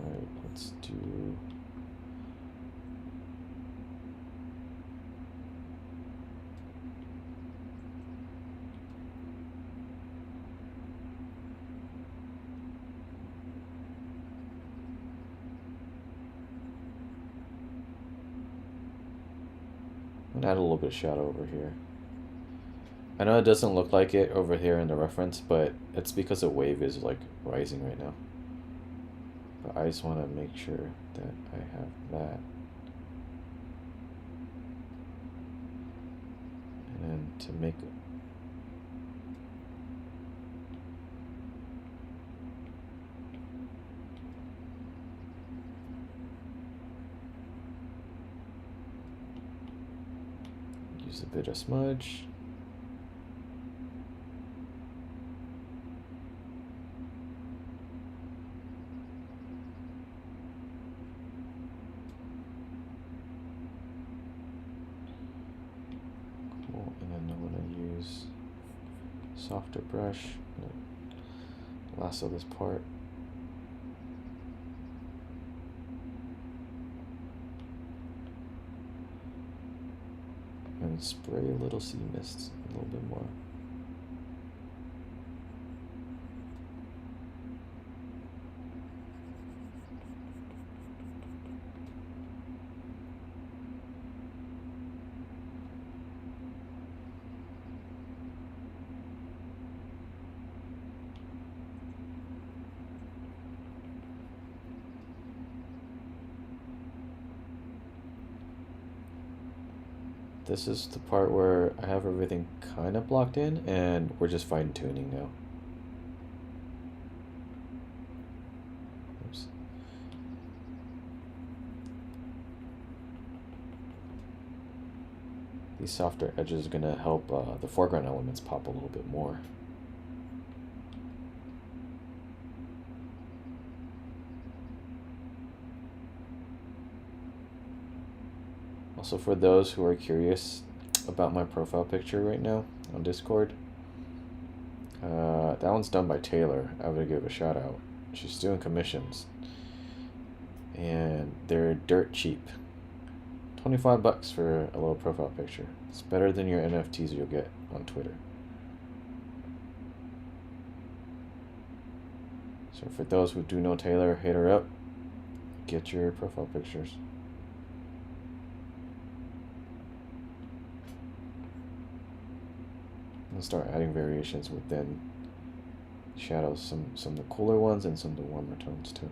Alright, let's do... I'm gonna add a little bit of shadow over here. I know it doesn't look like it over here in the reference, but it's because the wave is like rising right now. But I just want to make sure that I have that. And then to make Leaves a bit of smudge. Cool, and then I'm gonna use softer brush. Lasso this part. And spray a little sea mist, a little bit more. This is the part where I have everything kind of blocked in, and we're just fine tuning now. Oops. These softer edges are going to help the foreground elements pop a little bit more. Also, for those who are curious about my profile picture right now on Discord, that one's done by Taylor. I would give a shout out. She's doing commissions, and they're dirt cheap. $25 for a little profile picture. It's better than your NFTs you'll get on Twitter. So for those who do know Taylor, hit her up. Get your profile pictures. And start adding variations within shadows, some of the cooler ones and some of the warmer tones too.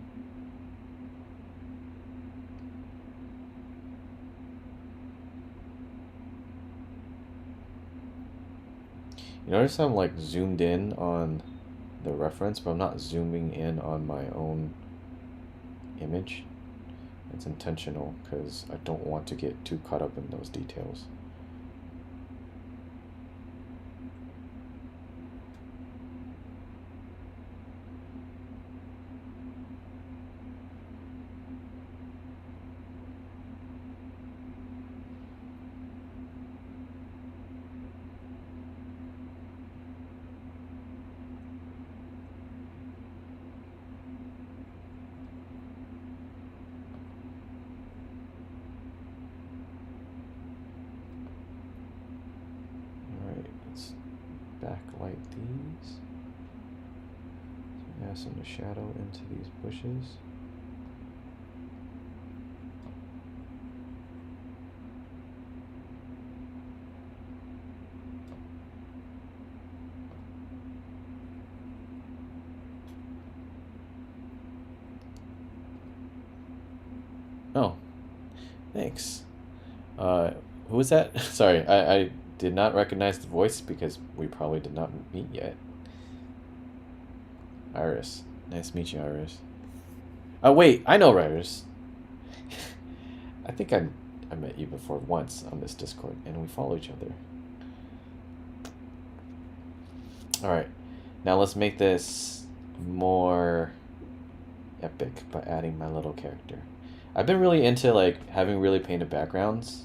You notice I'm like zoomed in on the reference, but I'm not zooming in on my own image. It's intentional because I don't want to get too caught up in those details. Backlight these. So add some shadow into these bushes. Oh, thanks. Who was that? Sorry, I did not recognize the voice because we probably did not meet yet. Iris. Nice to meet you, Iris. Oh, wait, I know Iris. I think I met you before once on this Discord, and we follow each other. Alright, now let's make this more epic by adding my little character. I've been really into like having really painted backgrounds.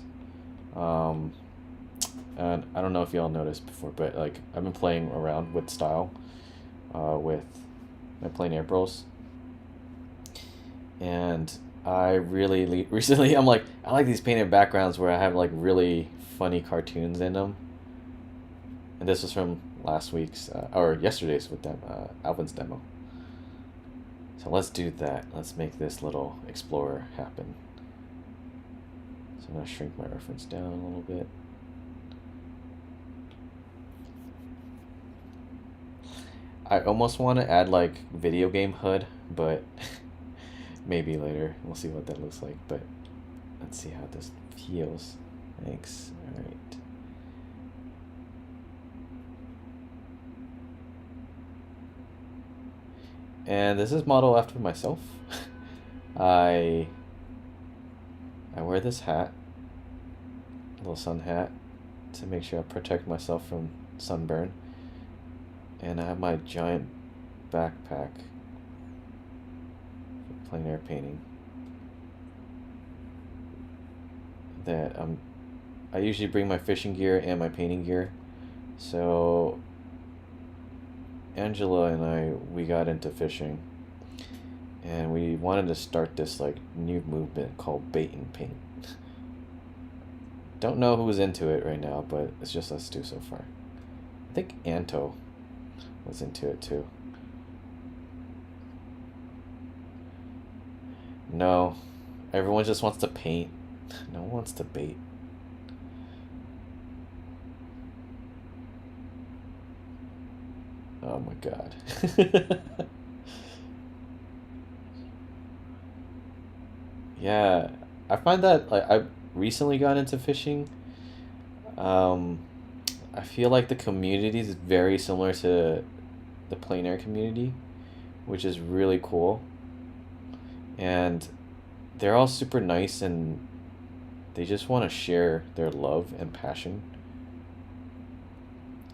And I don't know if y'all noticed before, but like I've been playing around with style with my plain Aprils. And I really recently I'm like, I like these painted backgrounds where I have like really funny cartoons in them. And this was from last week's or yesterday's with them Alvin's demo. So let's do that. Let's make this little explorer happen. So I'm gonna shrink my reference down a little bit. I almost want to add like video game HUD, but maybe later. We'll see what that looks like, but let's see how this feels. Thanks. All right. And this is modeled after myself. I wear this hat, little sun hat, to make sure I protect myself from sunburn. And I have my giant backpack for plein air painting. That I usually bring my fishing gear and my painting gear. So Angela and we got into fishing, and we wanted to start this like new movement called bait and paint. Don't know who's into it right now, but it's just us two so far. I think Anto was into it too. No, everyone just wants to paint. No one wants to bait. Oh my god. Yeah, I find that like I recently got into fishing. Um, I feel like the community is very similar to the plein air community, which is really cool. And they're all super nice and they just want to share their love and passion.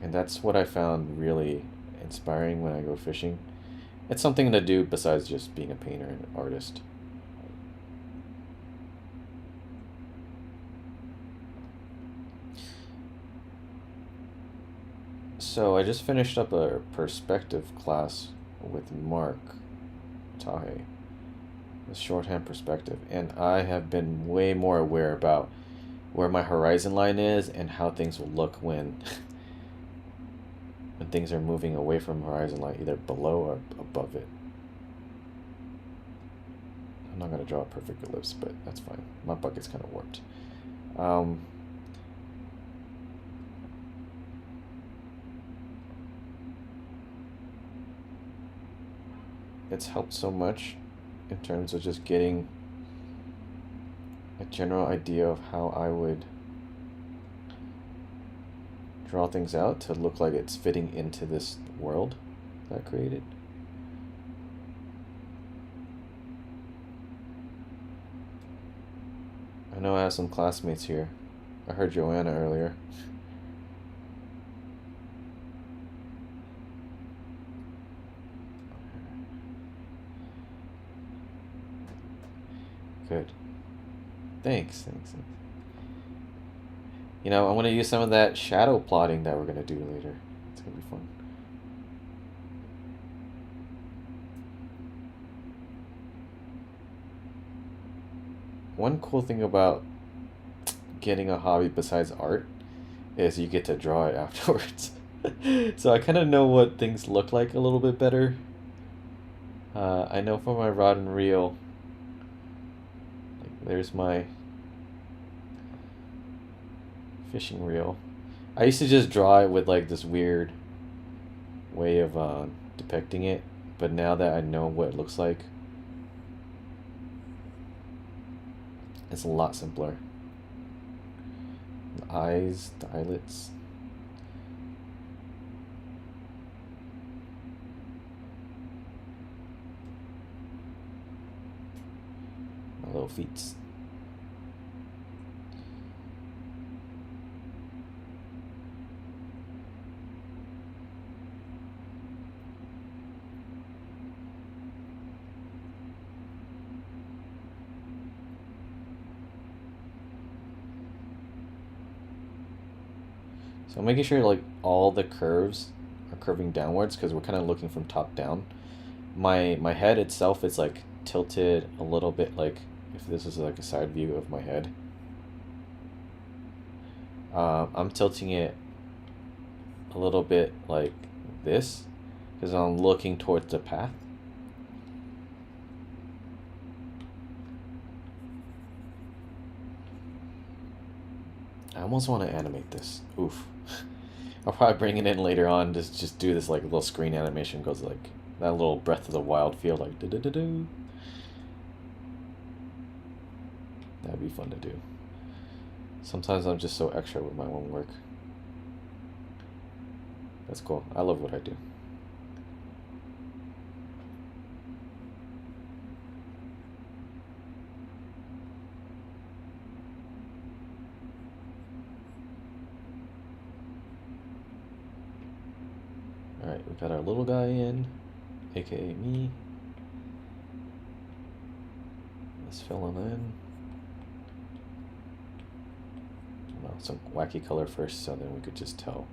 And that's what I found really inspiring when I go fishing. It's something to do besides just being a painter and artist. So I just finished up a perspective class with Mark Tahe, a shorthand perspective, and I have been way more aware about where my horizon line is and how things will look when when things are moving away from horizon line, either below or above it. I'm not gonna draw a perfect ellipse, but that's fine. My bucket's kind of warped. Um, it's helped so much in terms of just getting a general idea of how I would draw things out to look like it's fitting into this world that I created. I know I have some classmates here. I heard Joanna earlier. Good. Thanks. You know, I'm going to use some of that shadow plotting that we're going to do later. It's going to be fun. One cool thing about getting a hobby besides art is you get to draw it afterwards. So I kind of know what things look like a little bit better. I know for my rod and reel, like, there's my fishing reel. I used to just draw it with like this weird way of depicting it, but now that I know what it looks like, it's a lot simpler. The eyes, the eyelets. My little feet. So making sure like all the curves are curving downwards because we're kind of looking from top down. My head itself is like tilted a little bit, like if this is like a side view of my head. I'm tilting it a little bit like this because I'm looking towards the path. I almost want to animate this. Oof. I'll probably bring it in later on. Just do this like little screen animation. Goes like that little Breath of the Wild feel, like do do do do. That'd be fun to do. Sometimes I'm just so extra with my own work. That's cool. I love what I do. Alright, we got our little guy in, aka me. Let's fill him in. Well, some wacky color first, so then we could just tell.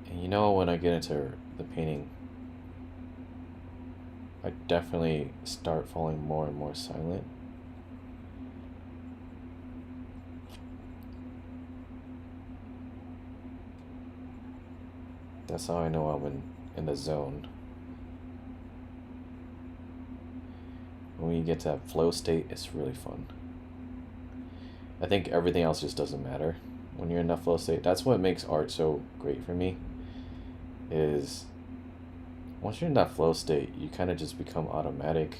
And you know, when I get into the painting, I definitely start falling more and more silent. That's how I know I'm in the zone. When you get to that flow state, it's really fun. I think everything else just doesn't matter when you're in that flow state. That's what makes art so great for me, is once you're in that flow state, you kind of just become automatic.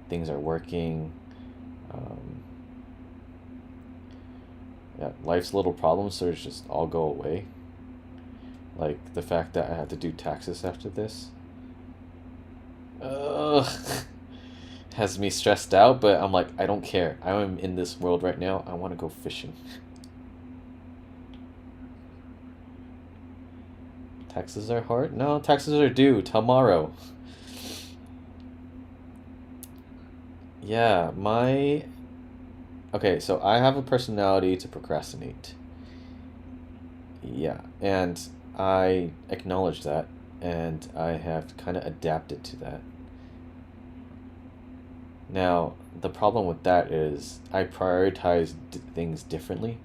Things are working. Yeah, life's little problems sort of just all go away. Like the fact that I have to do taxes after this. Ugh. Has me stressed out, but I'm like, I don't care. I am in this world right now. I want to go fishing. Taxes are hard? No, taxes are due tomorrow. Yeah, okay, so I have a personality to procrastinate. Yeah, and I acknowledge that, and I have kind of adapted to that. Now, the problem with that is I prioritize things differently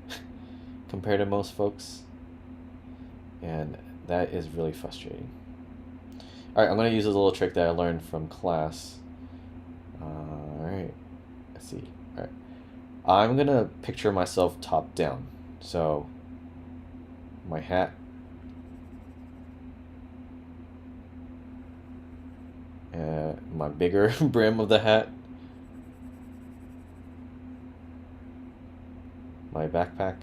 compared to most folks, and that is really frustrating. Alright, I'm going to use a little trick that I learned from class. Alright, let's see. Alright, I'm going to picture myself top down. So, my hat. My bigger brim of the hat. My backpack.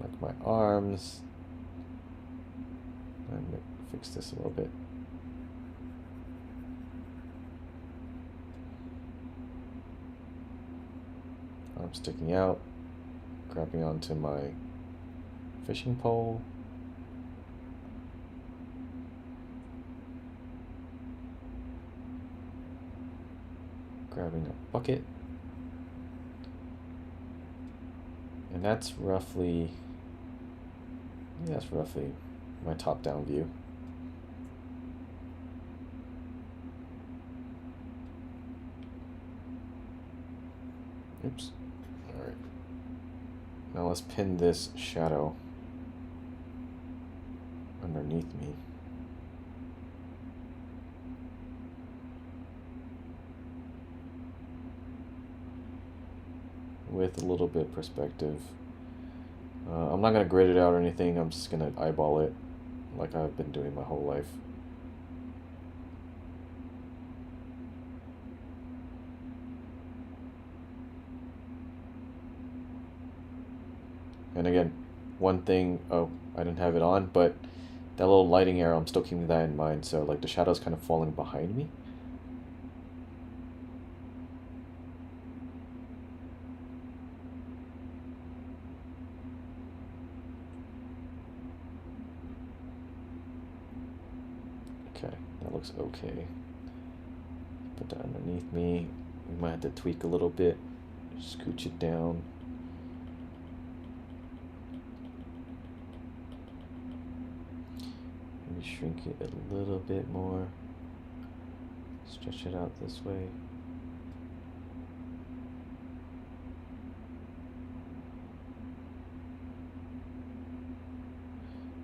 Like my arms. Let me fix this a little bit. Arm sticking out. Grabbing onto my fishing pole. Grabbing a bucket. And that's roughly my top-down view. Oops. Alright. Now let's pin this shadow underneath me. With a little bit of perspective. I'm not going to grid it out or anything, I'm just going to eyeball it like I've been doing my whole life. And again, one thing, oh, I didn't have it on, but that little lighting arrow, I'm still keeping that in mind, so like the shadow's kind of falling behind me. Okay, that looks okay. Put that underneath me. We might have to tweak a little bit. Scooch it down. Maybe shrink it a little bit more. Stretch it out this way.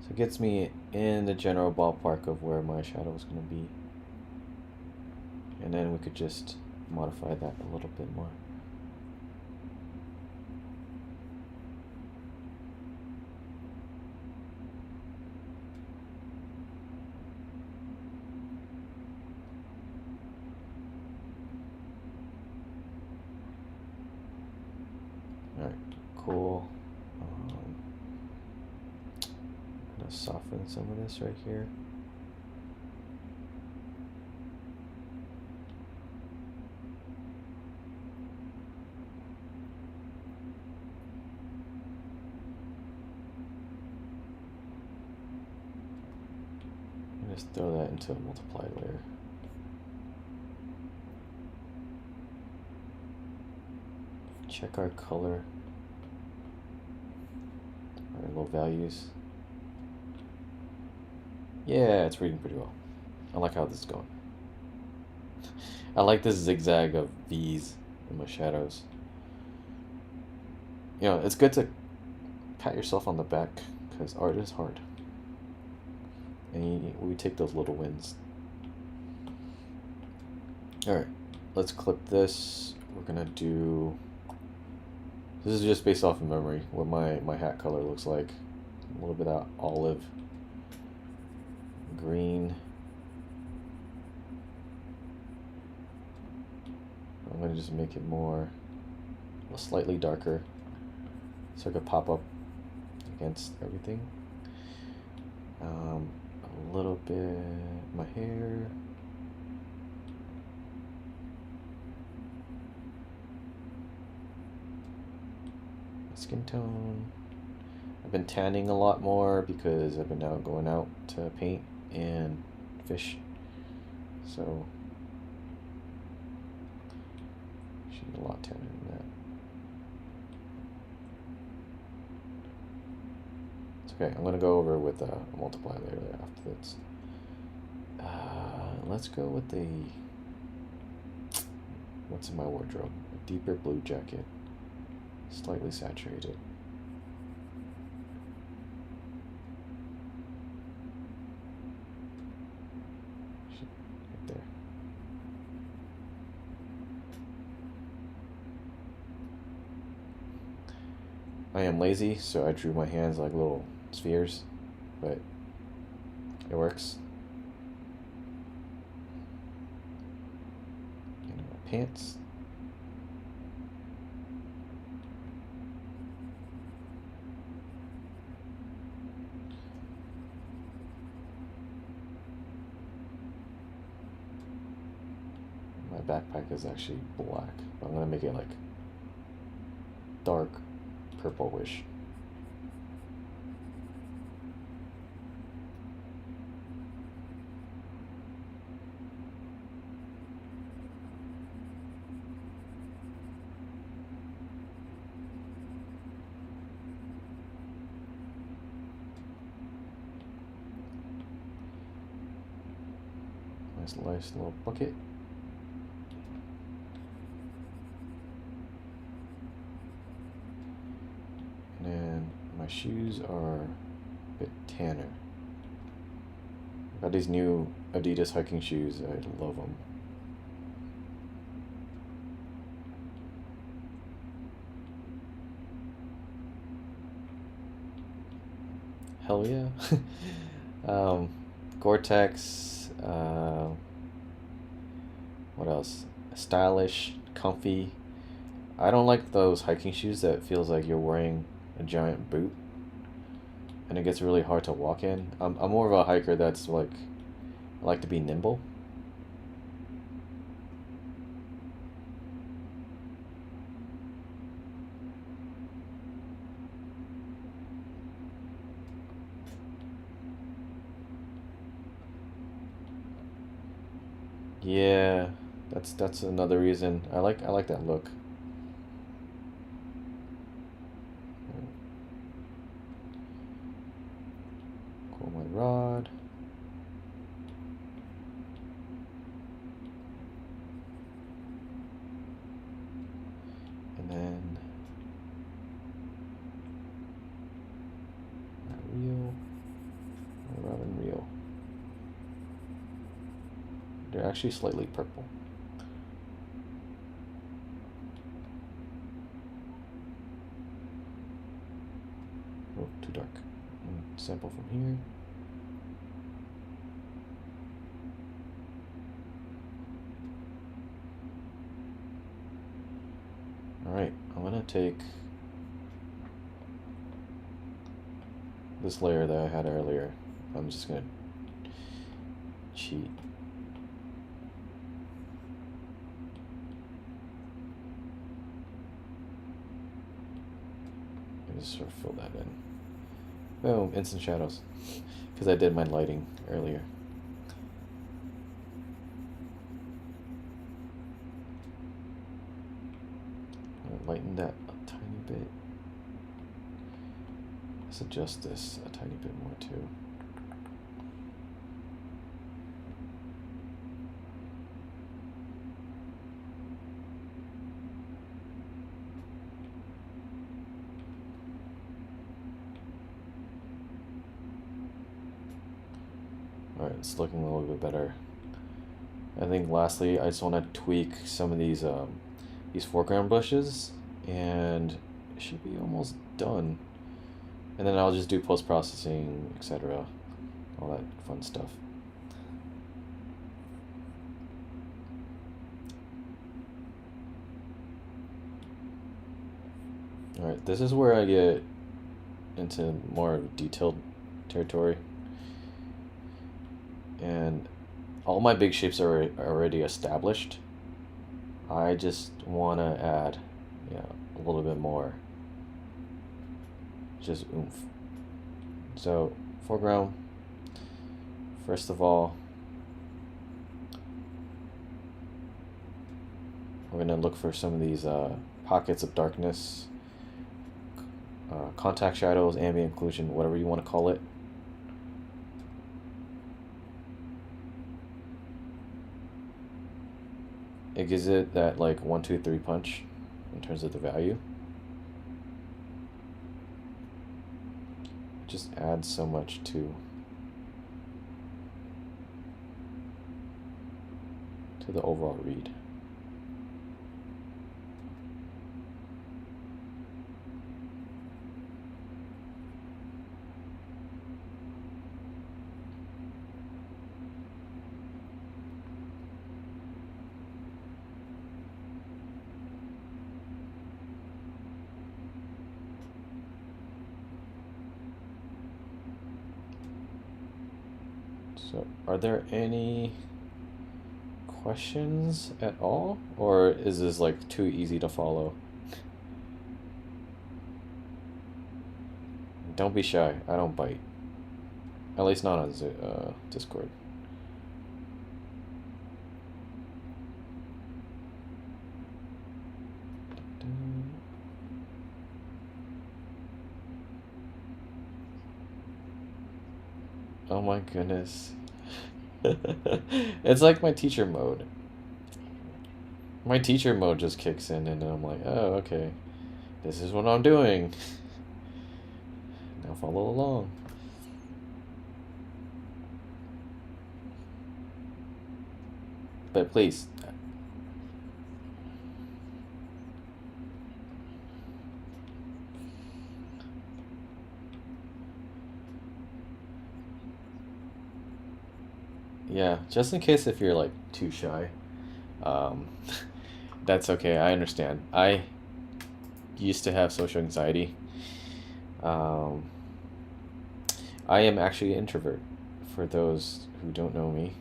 So it gets me in the general ballpark of where my shadow is going to be. And then we could just modify that a little bit more. Alright, cool. I'm gonna soften some of this right here. Just throw that into a multiply layer. Check our color, our low values. Yeah, it's reading pretty well. I like how this is going. I like this zigzag of V's in my shadows. You know, it's good to pat yourself on the back because art is hard. And we take those little wins. Alright, let's clip this. We're gonna do... This is just based off of memory, what my hat color looks like. A little bit of olive, green. I'm gonna just make it more, slightly darker, so I could pop up against everything. A little bit my hair. Skin tone. I've been tanning a lot more because I've been now going out to paint and fish. So should be a lot tanner than that. It's okay. I'm gonna go over with a multiply layer after this. Let's go with the what's in my wardrobe? A deeper blue jacket. Slightly saturated. Right there. I am lazy, so I drew my hands like little spheres, but it works. And my pants. Backpack is actually black. I'm gonna make it like dark purplish. Nice little bucket. And my shoes are a bit tanner. I got these new Adidas hiking shoes. I love them. Hell yeah. Gore-Tex. What else? Stylish, comfy. I don't like those hiking shoes that feels like you're wearing a giant boot and it gets really hard to walk in. I'm more of a hiker that's like, I like to be nimble. Yeah, that's another reason. I like that look. Cool my rod. And then my reel. My rod and reel. They're actually slightly purple. Oh, too dark. Sample from here. Alright, I'm gonna take this layer that I had earlier. I'm just gonna cheat. And just sort of fill that in. Boom, instant shadows. Because I did my lighting earlier. I'll lighten that a tiny bit. Let's adjust this a tiny bit more too. Alright, it's looking a little bit better. I think lastly, I just want to tweak some of these foreground bushes, and it should be almost done. And then I'll just do post-processing, etc. All that fun stuff. Alright, this is where I get into more detailed territory. And all my big shapes are already established. I just want to add, a little bit more. Just oomph. So, foreground, first of all, we're going to look for some of these pockets of darkness, contact shadows, ambient occlusion, whatever you want to call it. It gives it that like 1, 2, 3 punch in terms of the value. Just adds so much to the overall read. So, are there any questions at all? Or is this like too easy to follow? Don't be shy. I don't bite. At least not on Discord. Oh my goodness. It's like my teacher mode. My teacher mode just kicks in and I'm like, oh, okay. This is what I'm doing. Now follow along. But please. Yeah, just in case if you're like too shy. That's okay, I understand. I used to have social anxiety. I am actually an introvert, for those who don't know me.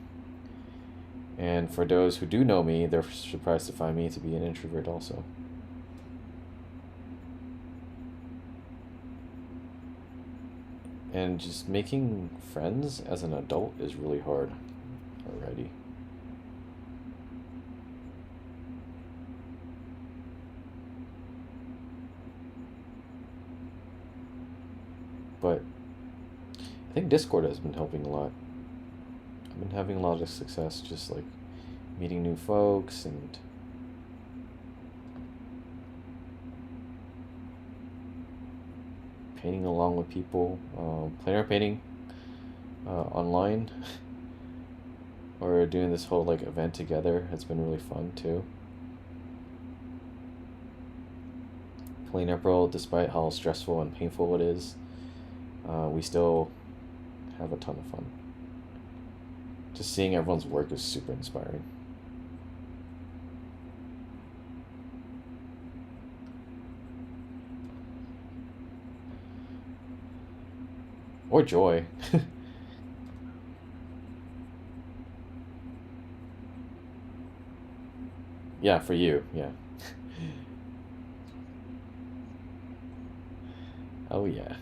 And for those who do know me, they're surprised to find me to be an introvert also. And just making friends as an adult is really hard already. But I think Discord has been helping a lot. I've been having a lot of success just like meeting new folks and painting along with people, plein air painting online, or doing this whole like event together has been really fun too. Playing April, despite how stressful and painful it is, we still have a ton of fun. Just seeing everyone's work is super inspiring. or joy. Yeah, for you, yeah. Oh yeah.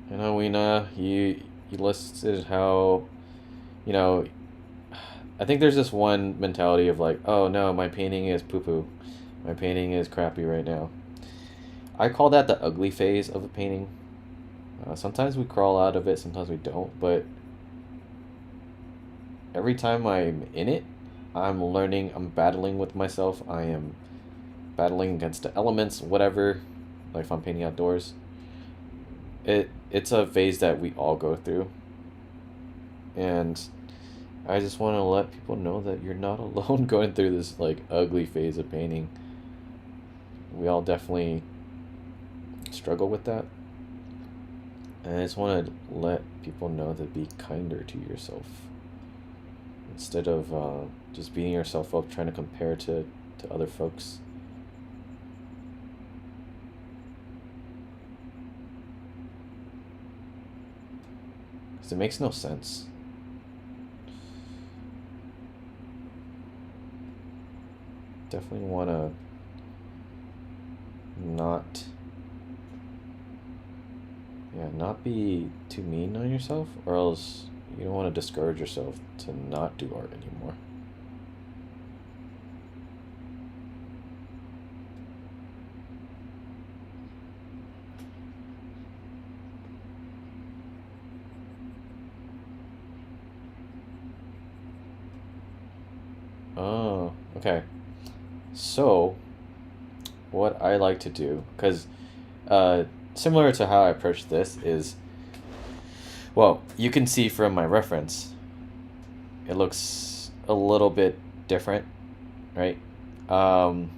You know, Weena, you listed how, you know, I think there's this one mentality of like, oh no, my painting is poo poo. My painting is crappy right now. I call that the ugly phase of a painting. Sometimes we crawl out of it, sometimes we don't, but every time I'm in it, I'm learning, I'm battling with myself, I am battling against the elements, whatever, like if I'm painting outdoors. It's a phase that we all go through, and I just want to let people know that you're not alone going through this like ugly phase of painting. We all definitely struggle with that. And I just want to let people know to be kinder to yourself instead of just beating yourself up trying to compare to other folks. Because it makes no sense. Definitely want to not, yeah, not be too mean on yourself, or else you don't want to discourage yourself to not do art anymore. Oh, okay. So, what I like to do, because similar to how I approach this, is well, you can see from my reference, it looks a little bit different, right? Um,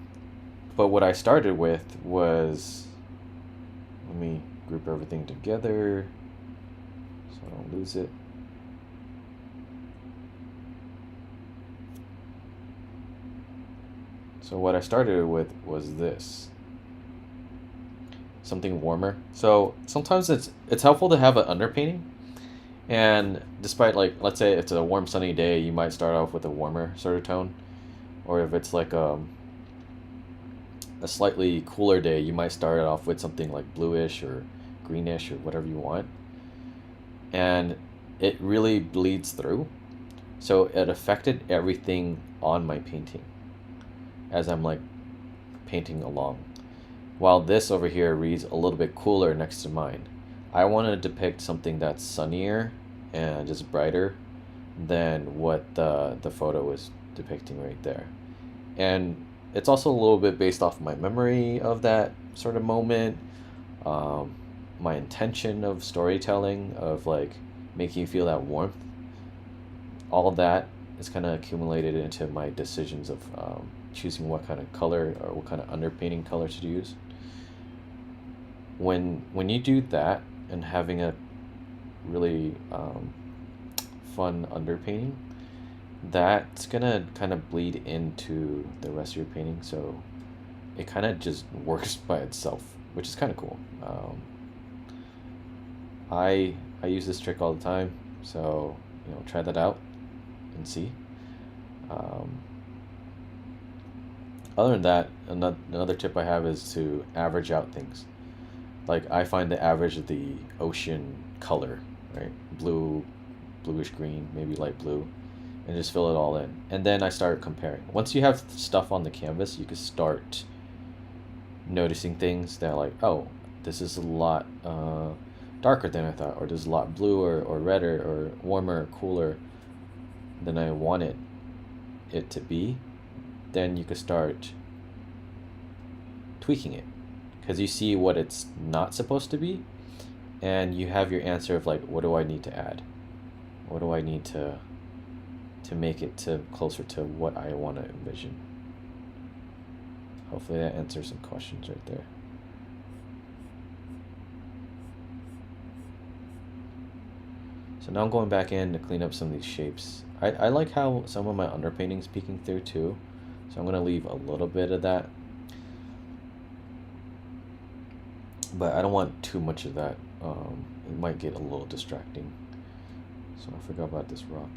but what I started with was, let me group everything together so I don't lose it. So what I started with was this, something warmer. So sometimes it's helpful to have an underpainting. And despite, like, let's say it's a warm sunny day, you might start off with a warmer sort of tone. Or if it's like a slightly cooler day, you might start it off with something like bluish or greenish or whatever you want. And it really bleeds through. So it affected everything on my painting as I'm like painting along. While this over here reads a little bit cooler next to mine. I want to depict something that's sunnier and just brighter than what the photo was depicting right there. And it's also a little bit based off my memory of that sort of moment, um, my intention of storytelling, of like making you feel that warmth. All of that is kind of accumulated into my decisions of choosing what kind of color or what kind of underpainting color to use. When you do that and having a really fun underpainting, that's gonna kind of bleed into the rest of your painting, so it kind of just works by itself, which is kind of cool. I use this trick all the time, so try that out and see. Um, Other than that, another tip I have is to average out things. Like I find the average of the ocean color, right? Blue, bluish green, maybe light blue, and just fill it all in. And then I start comparing. Once you have stuff on the canvas, you can start noticing things that are like, oh, this is a lot darker than I thought, or this is a lot bluer or redder or warmer or cooler than I wanted it to be. Then you could start tweaking it because you see what it's not supposed to be, and you have your answer of like, what do I need to add? What do I need to make it to closer to what I want to envision? Hopefully that answers some questions right there. So now I'm going back in to clean up some of these shapes. I like how some of my underpainting's peeking through too. So I'm going to leave a little bit of that. But I don't want too much of that. It might get a little distracting. So I forgot about this rock.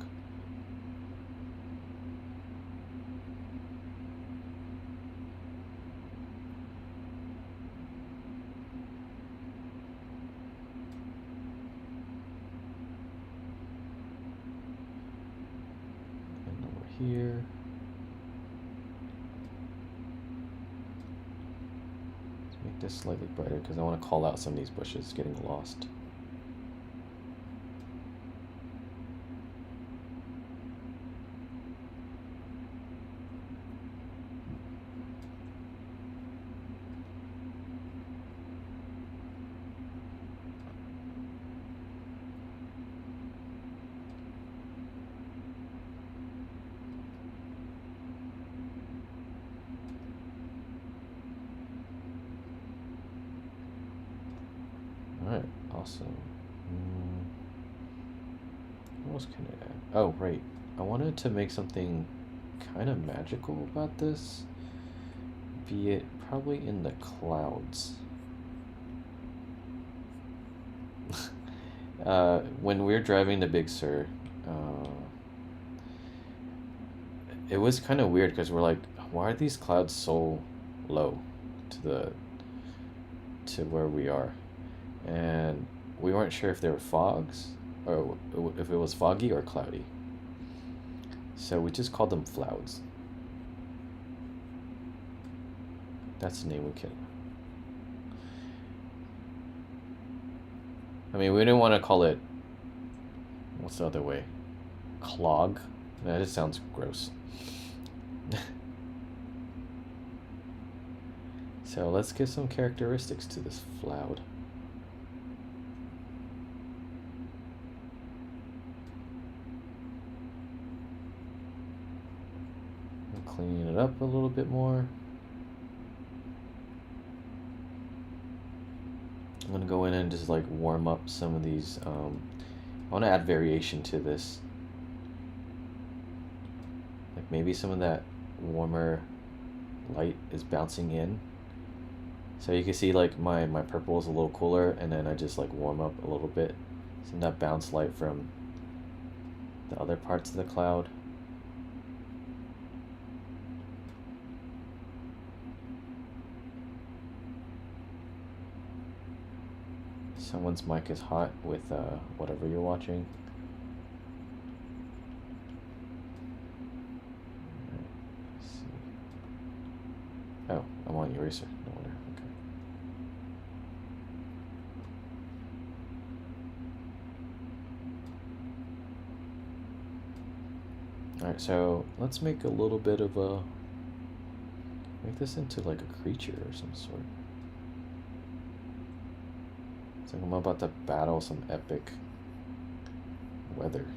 And over here. Make this slightly brighter because I want to call out some of these bushes getting lost. Alright, awesome. What else can I add? Oh, right. I wanted to make something kind of magical about this. Be it probably in the clouds. When we were driving to Big Sur, it was kind of weird because we're like, why are these clouds so low to where we are? And we weren't sure if they were fogs or if it was foggy or cloudy. So we just called them flouds. That's the name we can. I mean, we didn't want to call it, what's the other way? Clog? That just sounds gross. So let's give some characteristics to this floud. Cleaning it up a little bit more. I'm gonna go in and just like warm up some of these. I want to add variation to this. Like maybe some of that warmer light is bouncing in. So you can see like my purple is a little cooler, and then I just like warm up a little bit. Some of that bounce light from the other parts of the cloud. Someone's mic is hot with whatever you're watching. Let's see. Oh, I'm on eraser. No wonder. Okay. Alright, so let's make a little bit of a... Make this into like a creature or some sort. It's like I'm about to battle some epic weather.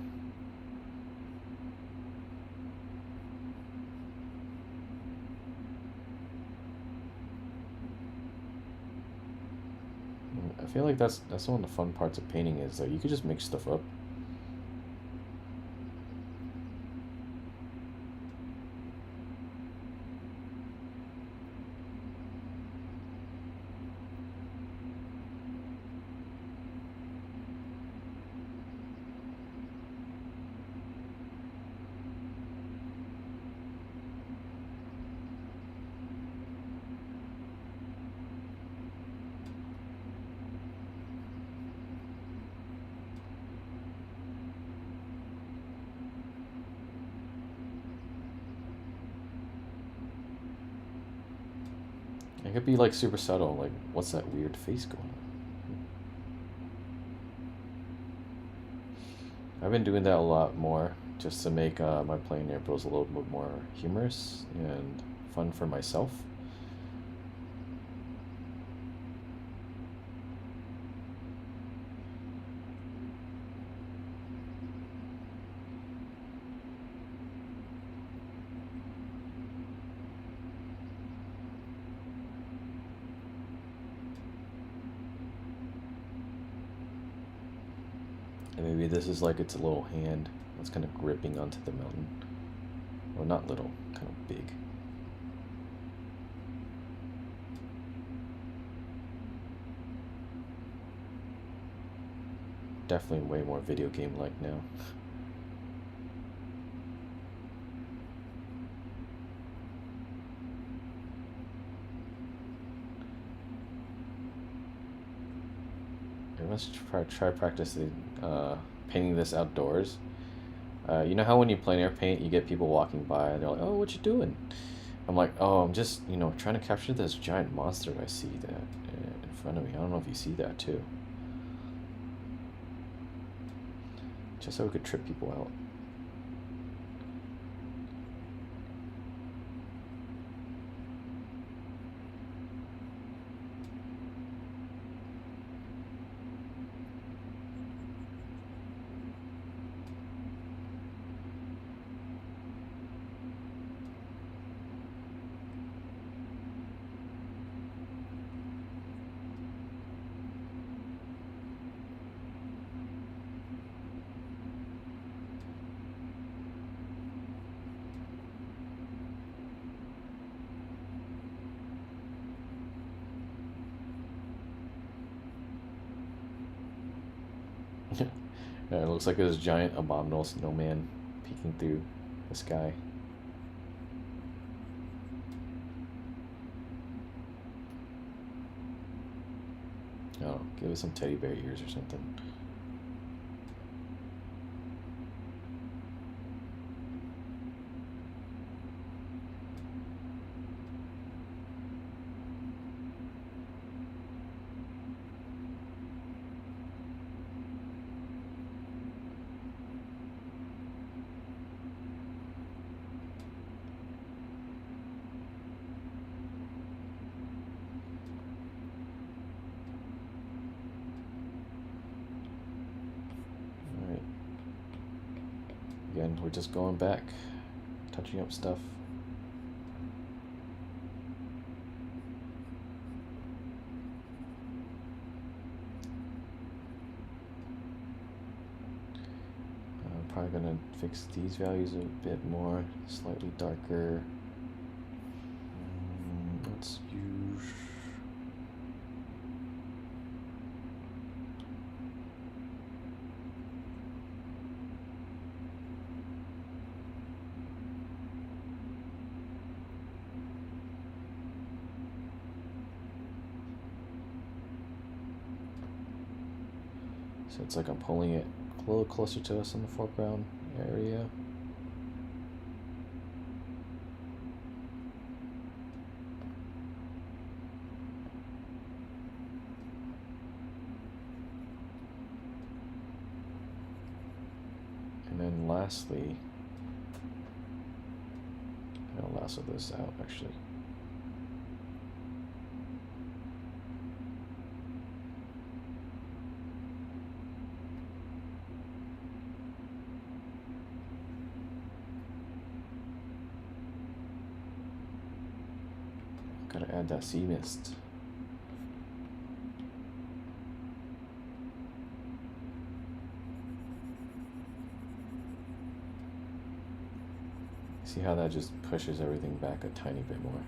I feel like that's one of the fun parts of painting is like you could just make stuff up. It could be like super subtle, like what's that weird face going on? I've been doing that a lot more just to make my playing airplanes a little bit more humorous and fun for myself. And maybe this is like its a little hand that's kind of gripping onto the mountain. Or not little, kind of big. definitely way more video game-like now. I must try practicing painting this outdoors. You know how when you plein air paint, you get people walking by and they're like, "Oh, what you doing?" I'm like, "Oh, I'm just, trying to capture this giant monster I see that in front of me. I don't know if you see that too." Just so we could trip people out. Yeah, it looks like this giant abominable snowman peeking through the sky. Oh, give us some teddy bear ears or something. Again, we're just going back, touching up stuff. I'm probably gonna fix these values a bit more, slightly darker. Let's use. So it's like I'm pulling it a little closer to us in the foreground area. And then lastly, I'll lasso this out actually. Gotta add that sea mist. See how that just pushes everything back a tiny bit more.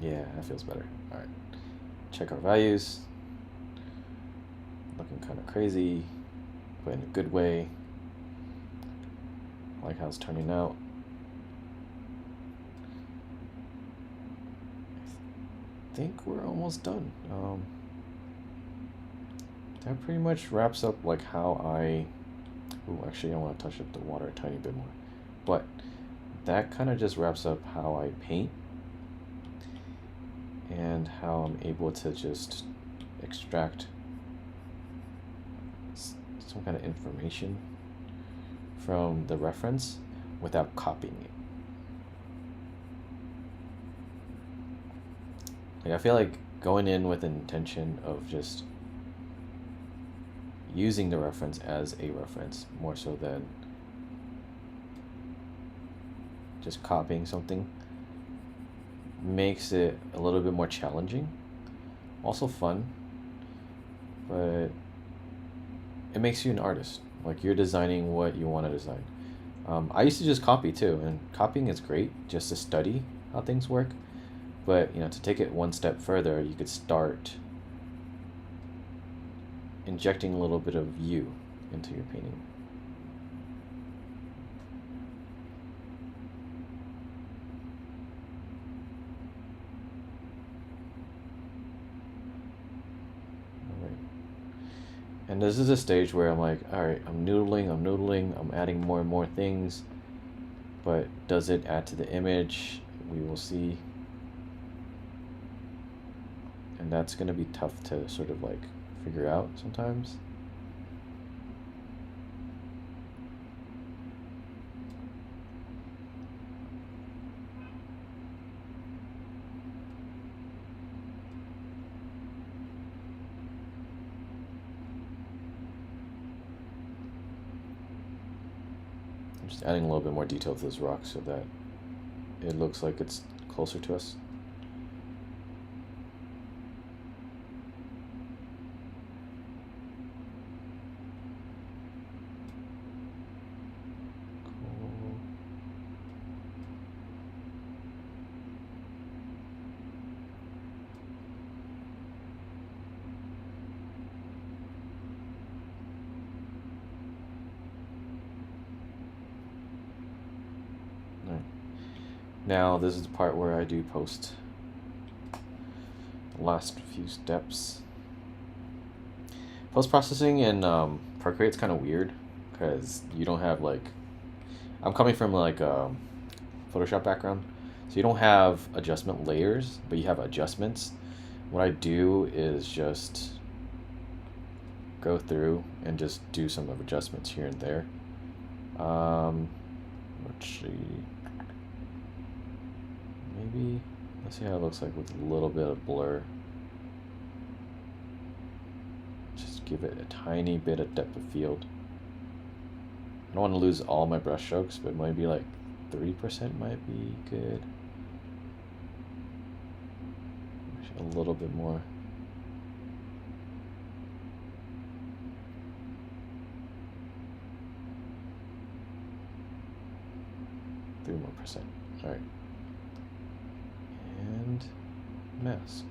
Yeah, that feels better. Alright. Check our values. Looking kind of crazy, but in a good way. I like how it's turning out. I think we're almost done. That pretty much wraps up like how I... Ooh, actually I want to touch up the water a tiny bit more. But that kind of just wraps up how I paint and how I'm able to just extract some kind of information from the reference without copying it. Like, I feel like going in with an intention of just using the reference as a reference more so than just copying something makes it a little bit more challenging, also fun, but it makes you an artist. Like, you're designing what you want to design. I used to just copy too, and copying is great just to study how things work, But, you know, to take it one step further, you could start injecting a little bit of you into your painting. And this is a stage where I'm like, all right, I'm noodling, I'm adding more and more things, but does it add to the image? We will see. And that's going to be tough to sort of like figure out sometimes. Just adding a little bit more detail to this rock so that it looks like it's closer to us. Cool. Now this is the part where I do post the last few steps. Post-processing in Procreate's kind of weird because you don't have like, I'm coming from like a Photoshop background, so you don't have adjustment layers, but you have adjustments. What I do is just go through and just do some of adjustments here and there. Let's see. Maybe, let's see how it looks like with a little bit of blur. Just give it a tiny bit of depth of field. I don't want to lose all my brush strokes, but maybe like 3% might be good. Actually, a little bit more. More percent. All right. And mask.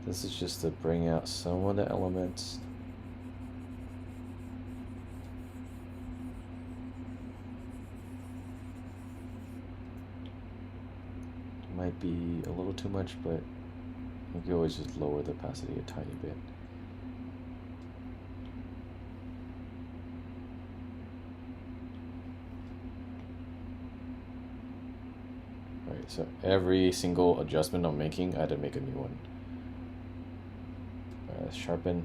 This is just to bring out some of the elements. Might be a little too much, but you can always just lower the opacity a tiny bit. Alright, so every single adjustment I'm making, I had to make a new one. Sharpen.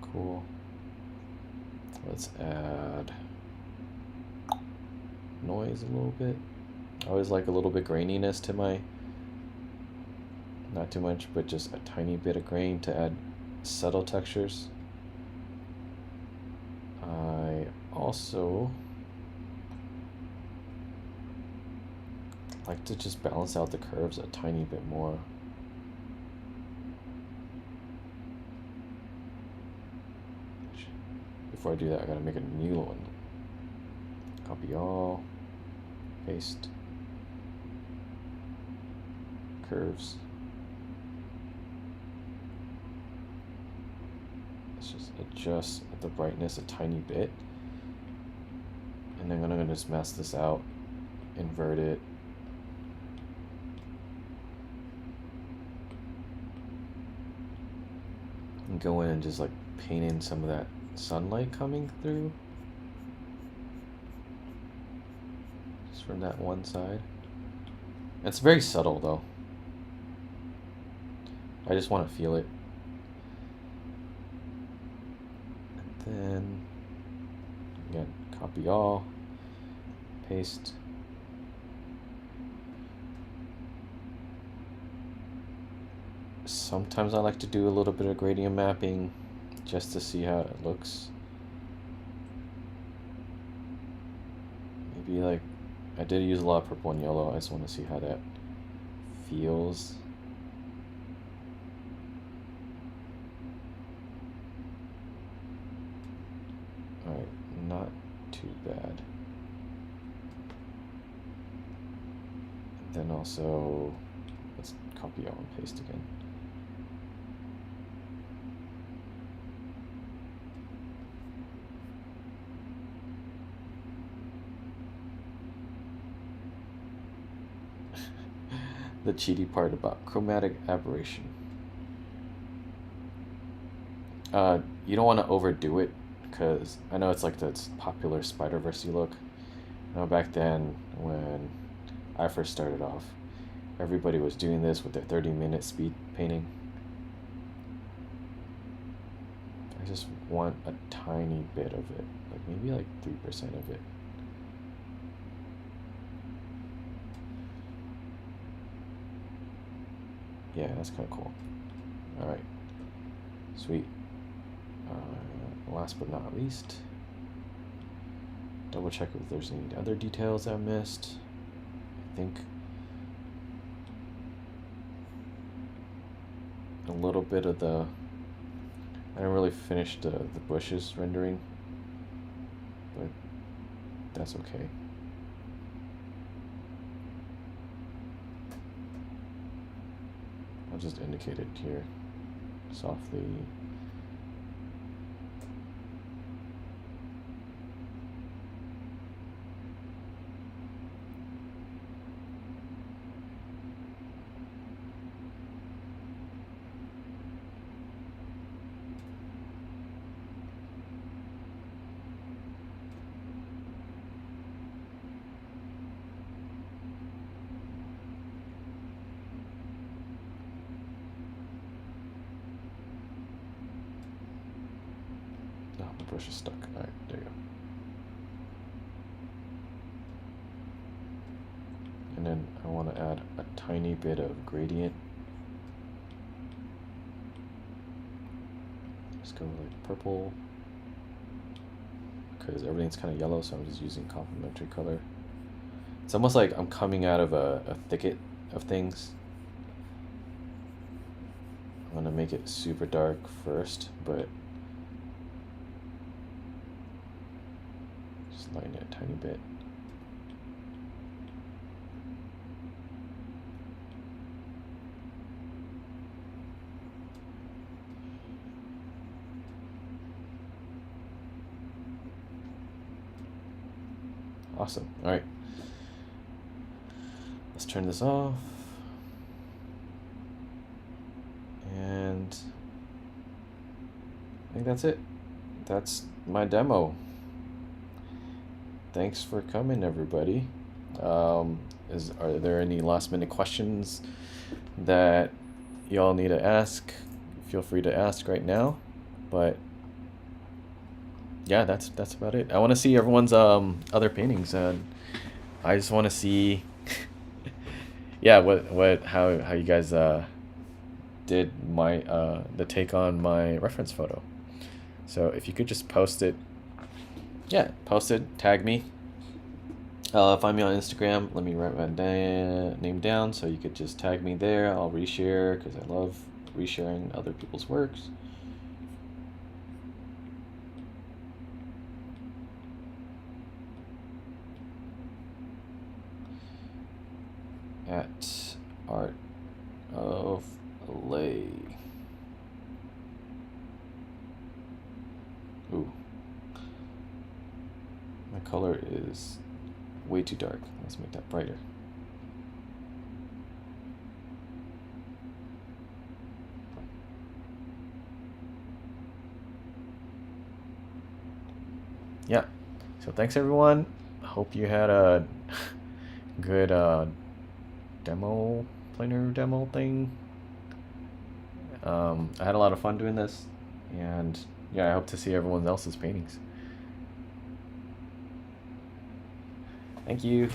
Cool. Let's add noise a little bit. I always like a little bit graininess to my, not too much, but just a tiny bit of grain to add subtle textures. I also like to just balance out the curves a tiny bit more. Before I do that, I gotta make a new one. Copy all, paste, curves. Let's just adjust the brightness a tiny bit. And then I'm gonna just mask this out, invert it. And go in and just like paint in some of that sunlight coming through just from that one side. It's very subtle though. I just want to feel it. And then again, copy all, paste. Sometimes I like to do a little bit of gradient mapping just to see how it looks. Maybe like I did use a lot of purple and yellow. I just want to see how that feels. Alright, not too bad. And then also, let's copy out and paste again. The cheaty part about chromatic aberration. You don't want to overdo it, because I know it's like the popular Spider-Verse look. You know, back then when I first started off, everybody was doing this with their 30-minute speed painting. I just want a tiny bit of it, like maybe like 3% of it. Yeah, that's kind of cool. Alright, sweet. Last but not least, double check if there's any other details I missed. I think a little bit of the, I didn't really finish the bushes rendering, but that's okay. I'll just indicate it here softly. Oh, the brush is stuck. Alright, there you go. And then I want to add a tiny bit of gradient. Just go like purple, because everything's kind of yellow, so I'm just using complementary color. It's almost like I'm coming out of a thicket of things. I'm going to make it super dark first, but just lighten it a tiny bit. Awesome. All right. Let's turn this off. And I think that's it. That's my demo. Thanks for coming, everybody. Are there any last minute questions that y'all need to ask? Feel free to ask right now. But yeah, that's about it. I want to see everyone's other paintings, and I just want to see yeah, how you guys did my the take on my reference photo. So if you could just post it, yeah, post it, tag me, find me on Instagram. Let me write my name down so you could just tag me there. I'll reshare because I love resharing other people's works. At Art of Lei. Ooh. My color is way too dark. Let's make that brighter. Yeah. So thanks everyone. Hope you had a good planar demo thing. I had a lot of fun doing this, and yeah, I hope to see everyone else's paintings. Thank you.